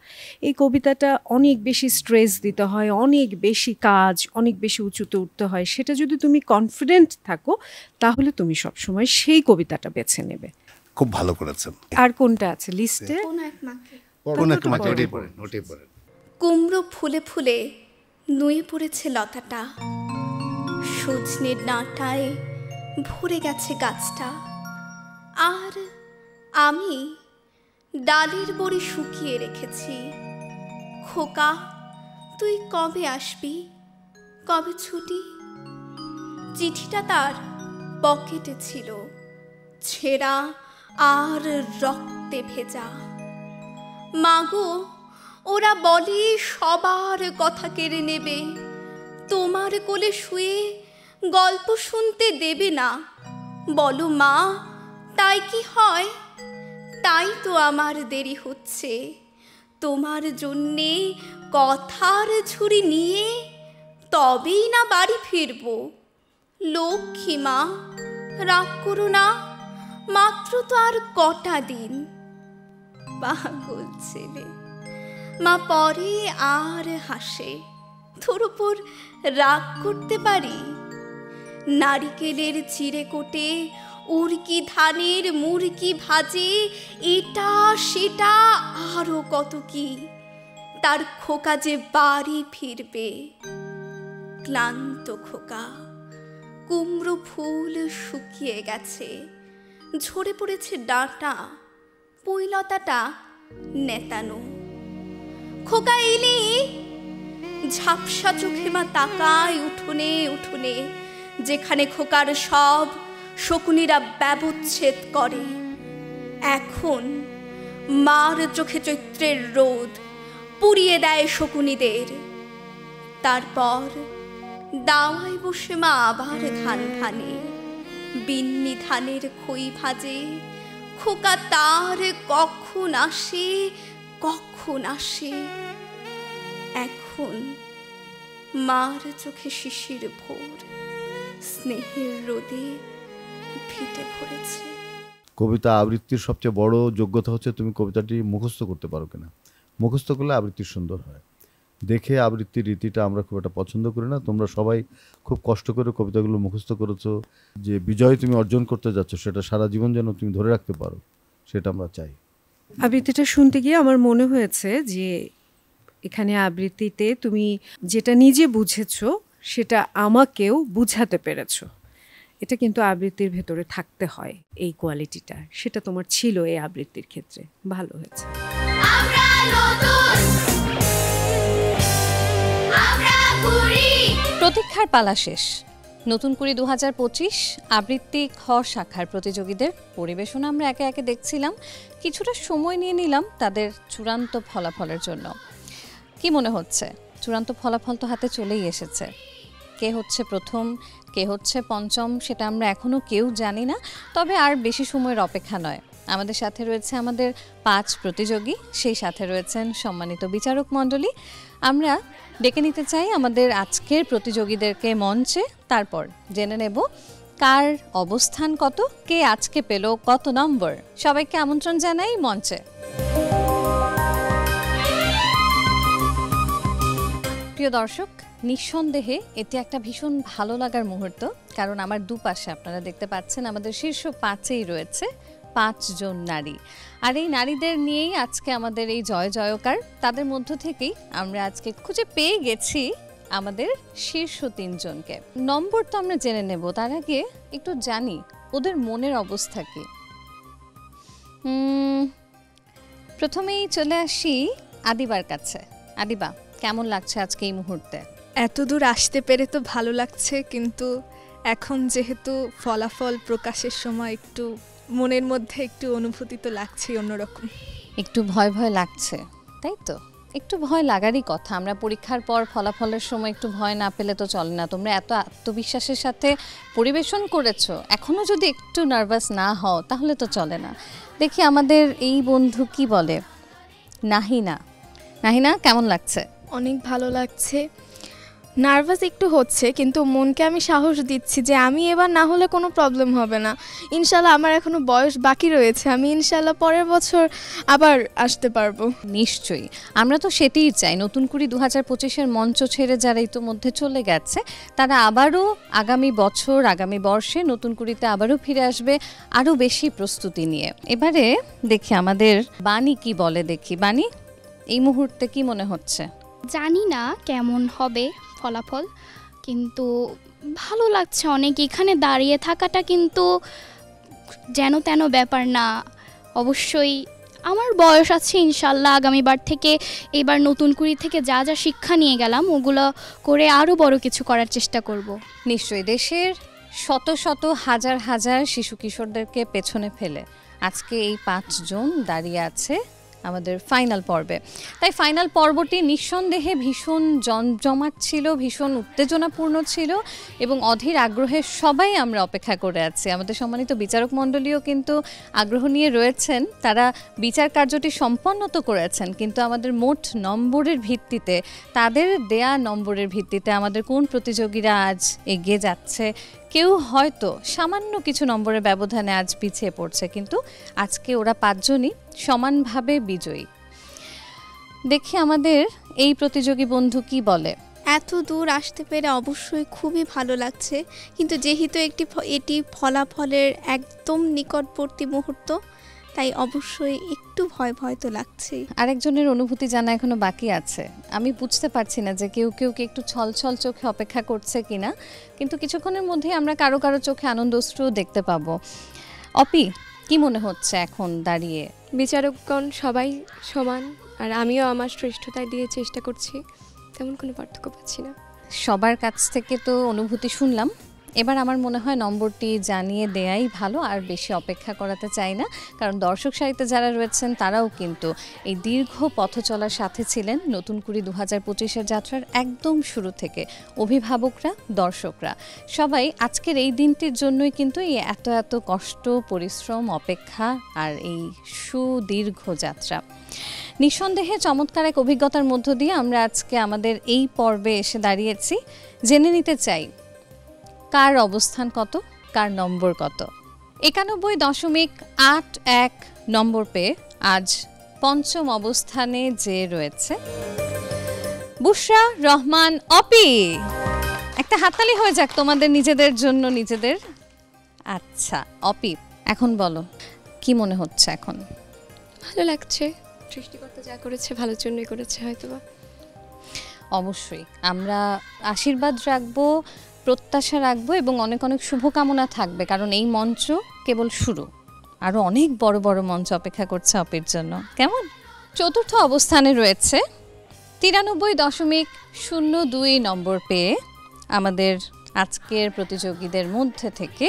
এই কবিতাটা অনেক বেশি স্ট্রেস দিতে হয়, অনেক বেশি কাজ, অনেক বেশি উঁচুতে উঠতে হয়। সেটা যদি তুমি কনফিডেন্ট থাকো তাহলে তুমি সবসময় সেই কবিতাটা বেছে নেবে। খুব ভালো করেছেন। আর কোনটা আছে লিস্টে? কুমড়ো ফুলে ফুলে নুয়ে পড়েছে লতাটা, সজনের ডাঁটায় ভরে গেছে গাছটা। আর আমি ডালের বড়ি শুকিয়ে রেখেছি। খোকা, তুই কবে আসবি, কবে ছুটি? চিঠিটা তার পকেটে ছিল, ছেঁড়া আর রক্তে ভেজা। মাগো, ওরা বলে সবার কথা কেড়ে নেবে, তোমার কোলে শুয়ে গল্প শুনতে দেবে না। বলো মা, তাই কি হয়? তাই তো আমার দেরি হচ্ছে, তোমার জন্যে কথার ঝুড়ি নিয়ে তবেই না বাড়ি ফিরব। লক্ষ্মী মা, রাগ করো না, মাত্র তো আর কটা দিন। পাগল ছেলে, মা পরে আর হাসে। তোর উপর রাগ করতে পারি? নারিকেলের চিড়ে কোটে, উড়কি ধানের মুরকি ভাজে, এটা সেটা আরো কত কি। তার খোকা যে বাড়ি ফিরবে, ক্লান্ত খোকা। কুমড়ো ফুল শুকিয়ে গেছে, ঝরে পড়েছে ডাঁটা, পুঁইলতাটা নেতানো। খোকা এলি? ঝাপসা চোখে মা তাকায় উঠোনে উঠোনে, যেখানে খোকার সব শকুনিরা ব্যবচ্ছেদ করে। এখন মার চোখে চৈত্রের রোদ পুড়িয়ে দেয় শকুনিদের। তারপর দাওয়ায় বসে মা আবার ধান ভানে, বিন্নি ধানের খই ভাজে। খোকা তার কখন আসে, কখন আসে। এখন মার চোখে শিশির ভোর, স্নেহের রোদে ভিটে ভরেছে। কবিতা আবৃত্তির সবচেয়ে বড় যোগ্যতা হচ্ছে তুমি কবিতাটি মুখস্থ করতে পারো কিনা। মুখস্থ করলে আবৃত্তি সুন্দর হয়। দেখে আবৃত্তির রীতিটা আমরা খুব একটা পছন্দ করি না। তোমরা সবাই খুব কষ্ট করে কবিতাগুলো মুখস্থ করেছো। যে বিজয় তুমি অর্জন করতে যাচ্ছ সেটা সারা জীবন যেন তুমি ধরে রাখতে পারো, সেটা আমরা চাই। আবৃত্তিটা শুনতে গিয়ে আমার মনে হয়েছে যে এখানে আবৃত্তিতে তুমি যেটা নিজে বুঝেছো সেটা আমাকেও বুঝাতে পেরেছো। এটা কিন্তু আবৃত্তির ভেতরে থাকতে হয়, এই কোয়ালিটিটা। সেটা তোমার ছিল এই আবৃত্তির ক্ষেত্রে, ভালো হয়েছে। প্রতীক্ষার পালা শেষ। নতুন কুড়ি 2025 আবৃত্তি খ শাখার প্রতিযোগীদের পরিবেশনা আমরা একে একে দেখছিলাম। কিছুটা সময় নিয়ে নিলাম তাদের চূড়ান্ত ফলাফলের জন্য। কি মনে হচ্ছে? চূড়ান্ত ফলাফল তো হাতে চলেই এসেছে। কে হচ্ছে প্রথম, কে হচ্ছে পঞ্চম, সেটা আমরা এখনও কেউ জানি না। তবে আর বেশি সময়ের অপেক্ষা নয়। আমাদের সাথে রয়েছে আমাদের 5 প্রতিযোগী, সেই সাথে রয়েছেন সম্মানিত বিচারক মণ্ডলী। আমরা ডেকে নিতে চাই আমাদের আজকের প্রতিযোগীদেরকে মঞ্চে, তারপর জেনে নেব কার অবস্থান কত, কে আজকে পেল কত নম্বর। সবাইকে আমন্ত্রণ জানাই মঞ্চে। প্রিয় দর্শক, নিঃসন্দেহে এটি একটা ভীষণ ভালো লাগার মুহূর্ত, কারণ আমার দুপাশে আপনারা দেখতে পাচ্ছেন আমাদের শীর্ষ 5-এই রয়েছে 5 জন নারী। আর এই নারীদের নিয়েই আজকে আমাদের এই জয় জয়কার। তাদের মধ্য থেকেই আমরা আজকে খুঁজে পেয়ে গেছি আমাদের শীর্ষ 3 জনকে। নম্বর তো আমরা জেনে নেব, তার আগে একটু জানি ওদের মনের অবস্থা কি। প্রথমেই চলে আসি আদিবার কাছে। আদিবা, কেমন লাগছে আজকে এই মুহূর্তে? এত দূর আসতে পেরে তো ভালো লাগছে, কিন্তু এখন যেহেতু ফলাফল প্রকাশের সময় একটু মনের মধ্যে একটু অনুভূতি তো লাগছে অন্যরকম। একটু ভয় ভয় লাগছে, তাই তো? একটু ভয় লাগারই কথা। আমরা পরীক্ষার পর ফলাফলের সময় একটু ভয় না পেলে তো চলে না। তোমরা এত আত্মবিশ্বাসের সাথে পরিবেশন করেছো, এখনও যদি একটু নার্ভাস না হও তাহলে তো চলে না। দেখি আমাদের এই বন্ধু কি বলে। নাহিনা, নাহিনা কেমন লাগছে? অনেক ভালো লাগছে, নার্ভাস একটু হচ্ছে, কিন্তু মনকে আমি সাহস দিচ্ছি যে আমি এবার না হলে কোনো প্রবলেম হবে না। ইনশাল্লাহ আমার এখনো বয়স বাকি রয়েছে, আমি ইনশাল্লাহ পরের বছর আবার আসতে পারবো। নিশ্চয়ই, আমরা তো সেটাই চাই। নতুন কুড়ি 2025-এর মঞ্চ ছেড়ে যারা ইতোমধ্যে চলে গেছে, তারা আবারও আগামী বছর, আগামী বর্ষে নতুন কুড়িতে আবারও ফিরে আসবে আরও বেশি প্রস্তুতি নিয়ে। এবারে দেখি আমাদের বাণী কি বলে। দেখি বাণী, এই মুহূর্তে কি মনে হচ্ছে? জানি না কেমন হবে ফলাফল, কিন্তু ভালো লাগছে অনেক। এখানে দাঁড়িয়ে থাকাটা কিন্তু যেন তেন ব্যাপার না। অবশ্যই আমার বয়স আছে, ইনশাল্লাহ আগামীবার থেকে, এবার নতুন কুড়ি থেকে যা যা শিক্ষা নিয়ে গেলাম ওগুলো করে আরও বড় কিছু করার চেষ্টা করব। নিশ্চয়ই দেশের শত শত হাজার হাজার শিশু কিশোরদেরকে পেছনে ফেলে আজকে এই 5 জন দাঁড়িয়ে আছে আমাদের ফাইনাল পর্বে। তাই ফাইনাল পর্বটি নিঃসন্দেহে ভীষণ জমজমাট ছিল, ভীষণ উত্তেজনাপূর্ণ ছিল এবং অধীর আগ্রহে সবাই আমরা অপেক্ষা করে আছি। আমাদের সম্মানিত বিচারক মণ্ডলীও কিন্তু আগ্রহ নিয়ে রয়েছেন। তারা বিচার কার্যটি সম্পন্ন তো করেছেন, কিন্তু আমাদের মোট নম্বরের ভিত্তিতে, তাদের দেয়া নম্বরের ভিত্তিতে আমাদের কোন প্রতিযোগীরা আজ এগিয়ে যাচ্ছে, কেউ হয়তো সামান্য কিছু নম্বরের ব্যবধানে আজ পিছিয়ে পড়ছে, কিন্তু আজকে ওরা 5 জনই সমানভাবে বিজয়ী। দেখি আমাদের এই প্রতিযোগী বন্ধু কি বলে। এত দূর আসতে পেরে অবশ্যই খুবই ভালো লাগছে, কিন্তু যেহেতু এটি ফলাফলের একদম নিকটবর্তী মুহূর্ত, তাই অবশ্যই একটু ভয় ভয় তো লাগছে। আরেকজনের অনুভূতি জানা এখনো বাকি আছে। আমি বুঝতে পারছি না যে কেউ কেউ কি একটু ছলছল চোখে অপেক্ষা করছে কিনা, কিন্তু কিছুক্ষণের মধ্যেই আমরা কারো কারো চোখে আনন্দশ্রু দেখতে পাবো। অপি, কি মনে হচ্ছে এখন দাঁড়িয়ে? বিচারকগণ সবাই সমান, আর আমিও আমার শ্রেষ্ঠতা দিয়ে চেষ্টা করছি, তেমন কোনো পার্থক্য পাচ্ছি না। সবার কাছ থেকে তো অনুভূতি শুনলাম, এবার আমার মনে হয় নম্বরটি জানিয়ে দেয়াই ভালো, আর বেশি অপেক্ষা করাতে চাই না, কারণ দর্শক সারিতে যারা রয়েছেন তারাও কিন্তু এই দীর্ঘ পথ চলার সাথে ছিলেন নতুন কুড়ি 2025-এর যাত্রার একদম শুরু থেকে। অভিভাবকরা, দর্শকরা সবাই আজকের এই দিনটির জন্যই কিন্তু এই এত এত কষ্ট, পরিশ্রম, অপেক্ষা আর এই সুদীর্ঘ যাত্রা। নিঃসন্দেহে চমৎকার এক অভিজ্ঞতার মধ্য দিয়ে আমরা আজকে আমাদের এই পর্বে এসে দাঁড়িয়েছি। জেনে নিতে চাই কার অবস্থান কত, কার নম্বর কত। 91.81 নম্বর পেয়ে আজ পঞ্চম অবস্থানে যে রয়েছে বুশরা রহমান অপি। একটা হাততালি হয়ে যাক তোমাদের নিজেদের জন্য, নিজেদের। আচ্ছা অপি, এখন বলো কি মনে হচ্ছে এখন? ভালো লাগছে, সৃষ্টিকর্তা যা করেছে ভালোর জন্যই করেছে হয়তোবা। অবশ্যই আমরা আশীর্বাদ রাখবো, প্রত্যাশা রাখবো এবং অনেক অনেক শুভকামনা থাকবে, কারণ এই মঞ্চ কেবল শুরু, আরও অনেক বড় বড় মঞ্চ অপেক্ষা করছে অপির জন্য। কেমন? চতুর্থ অবস্থানে রয়েছে 93.02 নম্বর পেয়ে আমাদের আজকের প্রতিযোগীদের মধ্যে থেকে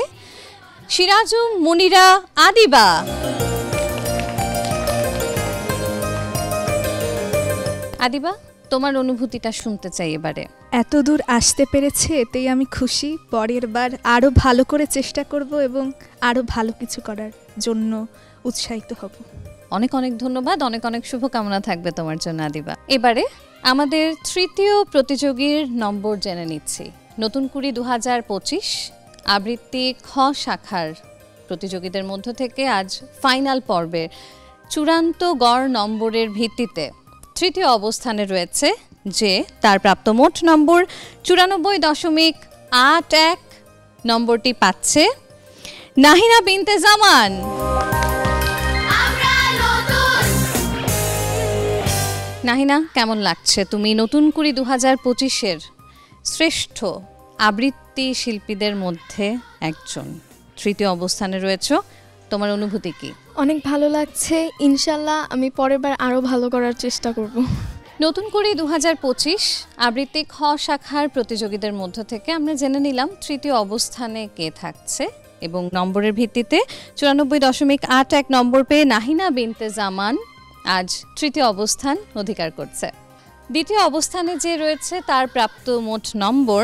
সিরাজুম মুনিরা আদিবা। আদিবা, তোমার অনুভূতিটা শুনতে চাই এবারে। এত দূর আসতে পেরেছে এতেই আমি খুশি। পরের বার আরও ভালো করে চেষ্টা করব এবং আরও ভালো কিছু করার জন্য উৎসাহিত হব। অনেক অনেক ধন্যবাদ, অনেক অনেক শুভকামনা থাকবে তোমার জন্য আদিবা। এবারে আমাদের তৃতীয় প্রতিযোগীর নম্বর জেনে নিচ্ছি। নতুন কুড়ি 2025 আবৃত্তি খ শাখার প্রতিযোগীদের মধ্য থেকে আজ ফাইনাল পর্বের চূড়ান্ত গড় নম্বরের ভিত্তিতে তৃতীয় অবস্থানে রয়েছে, যে তার প্রাপ্ত মোট নম্বর 94.81 নম্বরটি পাচ্ছে নাহিনা বিনতে জামান। নাহিনা, কেমন লাগছে? তুমি নতুন কুড়ি 2025-এর শ্রেষ্ঠ আবৃত্তি শিল্পীদের মধ্যে একজন, তৃতীয় অবস্থানে রয়েছে, তোমার অনুভূতি কি? অনেক ভালো লাগছে, ইনশাল্লাহ আমি পরের বার আরও ভালো করার চেষ্টা করব। নতুন কুড়ি 2025 আবৃত্তি খ শাখার প্রতিযোগীদের মধ্য থেকে আমরা জেনে নিলাম তৃতীয় অবস্থানে কে থাকছে, এবং নম্বরের ভিত্তিতে 94.81 নম্বর পেয়ে নাহিনা বিনতে জামান আজ তৃতীয় অবস্থান অধিকার করছে। দ্বিতীয় অবস্থানে যে রয়েছে তার প্রাপ্ত মোট নম্বর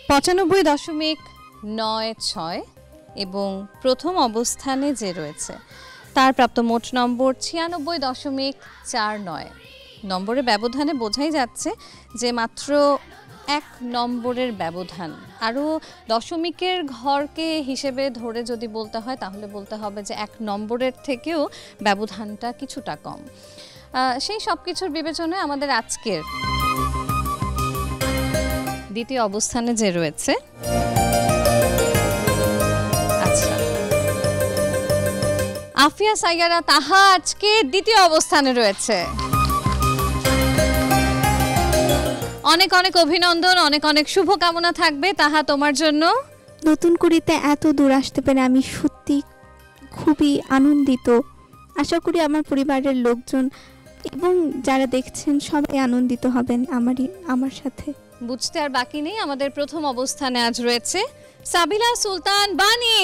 95.96 এবং প্রথম অবস্থানে যে রয়েছে তার প্রাপ্ত মোট নম্বর 96.49 নম্বরের ব্যবধানে বোঝাই যাচ্ছে যে মাত্র 1 নম্বরের ব্যবধান। আরও দশমিকের ঘরকে হিসেবে ধরে যদি বলতে হয় তাহলে বলতে হবে যে 1 নম্বরের থেকেও ব্যবধানটা কিছুটা কম। সেই সব কিছুর বিবেচনায় আমাদের আজকের দ্বিতীয় অবস্থানে যে রয়েছে, আচ্ছা, আফিয়া সাইয়ারা তাহা আজকে দ্বিতীয় অবস্থানে রয়েছে। অনেক অনেক অভিনন্দন, অনেক অনেক শুভকামনা থাকবে তাহা তোমার জন্য। নতুন কুড়িতে এত দূর আসতে পেরে আমি সত্যি খুবই আনন্দিত। আশা করি আমার পরিবারের লোকজন এবং যারা দেখছেন সবাই আনন্দিত হবেন আমার সাথে। বুঝতে আর বাকি নেই, আমাদের প্রথম অবস্থানে আজ রয়েছে সাবিলা সুলতান বানি।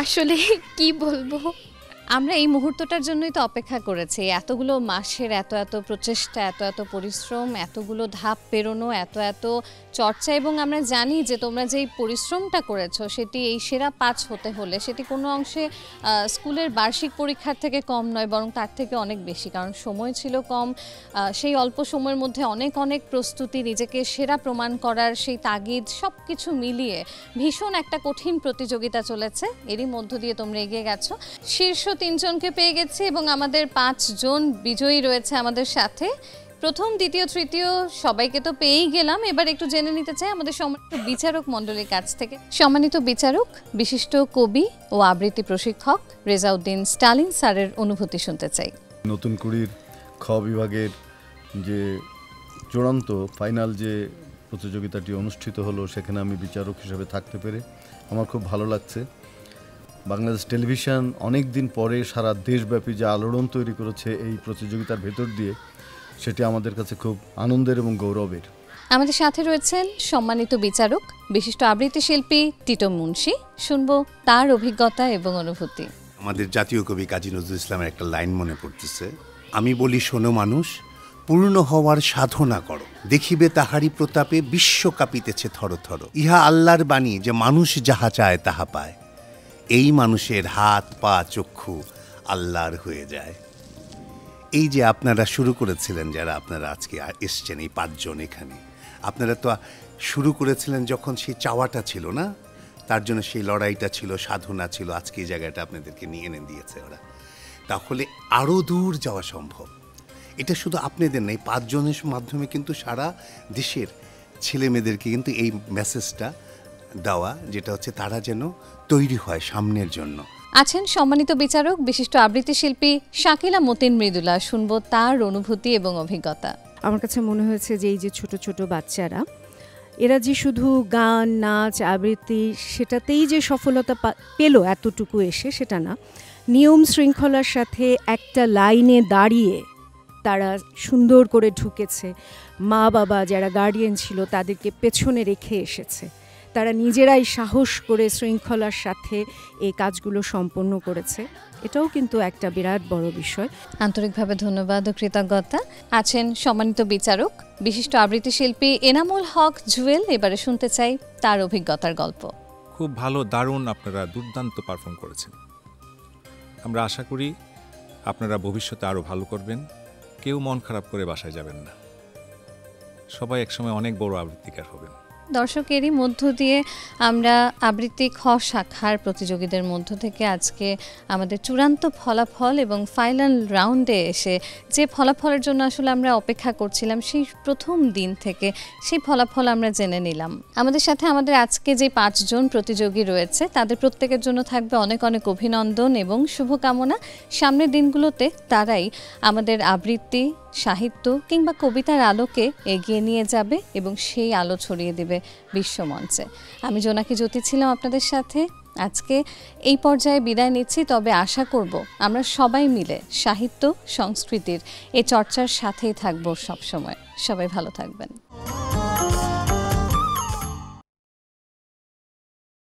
আসলে কি বলবো, আমরা এই মুহূর্তটার জন্যই তো অপেক্ষা করেছি। এতগুলো মাসের এত এত প্রচেষ্টা, এত এত পরিশ্রম, এতগুলো ধাপ পেরোনো, এত এত চর্চা, এবং আমরা জানি যে তোমরা যেই পরিশ্রমটা করেছো সেটি এই সেরা 5 হতে হলে সেটি কোনো অংশে স্কুলের বার্ষিক পরীক্ষার থেকে কম নয়, বরং তার থেকে অনেক বেশি, কারণ সময় ছিল কম। সেই অল্প সময়ের মধ্যে অনেক অনেক প্রস্তুতি, নিজেকে সেরা প্রমাণ করার সেই তাগিদ, সব কিছু মিলিয়ে ভীষণ একটা কঠিন প্রতিযোগিতা চলেছে। এরই মধ্য দিয়ে তোমরা এগিয়ে গেছো, শীর্ষ 3 জনকে পেয়ে গেছি এবং আমাদের 5 জন বিজয়ী রয়েছে আমাদের সাথে। প্রথম, দ্বিতীয়, তৃতীয় সবাইকে তো পেয়েই গেলাম। এবার একটু জেনে নিতে চাই আমাদের সম্মানিত বিচারক মণ্ডলীর কাছ থেকে। সম্মানিত বিচারক, বিশিষ্ট কবি ও আবৃত্তি প্রশিক্ষক রেজাউদ্দিন স্টালিন স্যারের অনুভূতি শুনতে চাই। নতুন কুড়ির খ বিভাগের যে চূড়ান্ত ফাইনাল যে প্রতিযোগিতাটি অনুষ্ঠিত হলো সেখানে আমি বিচারক হিসেবে থাকতে পেরে আমার খুব ভালো লাগছে। বাংলাদেশ টেলিভিশন অনেক দিন পরে সারা দেশব্যাপী যে আলোড়ন তৈরি করেছে এই প্রতিযোগিতার ভেতর দিয়ে, সেটি আমাদের কাছে খুব আনন্দের এবং গৌরবের। আমাদের সাথে রয়েছেন সম্মানিত বিচারক বিশিষ্ট আবৃত্তি শিল্পী টিটো মুন্সি। শুনবো তার অভিজ্ঞতা এবং অনুভূতি। আমাদের জাতীয় কবি কাজী নজরুল ইসলামের একটা লাইন মনে পড়তেছে, আমি বলি শোনো মানুষ, পূর্ণ হওয়ার সাধনা করো, দেখিবে তাহারি প্রতাপে বিশ্ব কাঁপিতেছে থর থর। ইহা আল্লাহর বাণী যে মানুষ যাহা চায় তাহা পায়, এই মানুষের হাত পা চক্ষু আল্লাহর হয়ে যায়। এই যে আপনারা শুরু করেছিলেন, যারা আপনারা আজকে এসছেন এই 5 জন এখানে, আপনারা তো শুরু করেছিলেন যখন সেই চাওয়াটা ছিল না, তার জন্য সেই লড়াইটা ছিল, সাধনা ছিল, আজকে এই জায়গাটা আপনাদেরকে নিয়ে এনে দিয়েছে ওরা। তাহলে আরও দূর যাওয়া সম্ভব। এটা শুধু আপনাদের নেই, 5 জনের মাধ্যমে কিন্তু সারা দেশের ছেলে মেয়েদেরকে কিন্তু এই মেসেজটা দেওয়া, যেটা হচ্ছে তারা যেন তৈরি হয় সামনের জন্য। আছেন সম্মানিত বিচারক বিশিষ্ট আবৃত্তি শিল্পী শাকিলা মতিন মৃদুলা। শুনবো তার অনুভূতি এবং অভিজ্ঞতা। আমার কাছে মনে হয়েছে যে এই যে ছোট ছোট বাচ্চারা, এরা যে শুধু গান, নাচ, আবৃত্তি সেটাতেই যে সফলতা পেল এতটুকু এসে, সেটা না, নিয়ম শৃঙ্খলার সাথে একটা লাইনে দাঁড়িয়ে তারা সুন্দর করে ঢুকেছে। মা বাবা যারা গার্ডিয়ান ছিল তাদেরকে পেছনে রেখে এসেছে, তারা নিজেরাই সাহস করে শৃঙ্খলার সাথে এই কাজগুলো সম্পন্ন করেছে, এটাও কিন্তু একটা বিরাট বড় বিষয়। আন্তরিকভাবে ধন্যবাদ ও কৃতজ্ঞতা। আছেন সম্মানিত বিচারক বিশিষ্ট আবৃত্তি শিল্পী এনামুল হক জুয়েল। এবারে শুনতে চাই তার অভিজ্ঞতার গল্প। খুব ভালো, দারুণ, আপনারা দুর্দান্ত পারফর্ম করেছেন। আমরা আশা করি আপনারা ভবিষ্যতে আরও ভালো করবেন, কেউ মন খারাপ করে বাসায় যাবেন না, সবাই একসময় অনেক বড় আবৃত্তিকার হবেন। দর্শকেরই মধ্য দিয়ে আমরা আবৃত্তি খ শাখার প্রতিযোগীদের মধ্য থেকে আজকে আমাদের চূড়ান্ত ফলাফল এবং ফাইনাল রাউন্ডে এসে যে ফলাফলের জন্য আসলে আমরা অপেক্ষা করছিলাম সেই প্রথম দিন থেকে সেই ফলাফল আমরা জেনে নিলাম। আমাদের সাথে আমাদের আজকে যে 5 জন প্রতিযোগী রয়েছে তাদের প্রত্যেকের জন্য থাকবে অনেক অনেক অভিনন্দন এবং শুভকামনা। সামনের দিনগুলোতে তারাই আমাদের আবৃত্তি, সাহিত্য কিংবা কবিতার আলোকে এগিয়ে নিয়ে যাবে এবং সেই আলো ছড়িয়ে দেবে বিশ্বমঞ্চে। আমি জোনাকি জ্যোতি ছিলাম আপনাদের সাথে। আজকে এই পর্যায়ে বিদায় নিচ্ছি, তবে আশা করব আমরা সবাই মিলে সাহিত্য সংস্কৃতির এই চর্চার সাথেই থাকবো সবসময়। সবাই ভালো থাকবেন।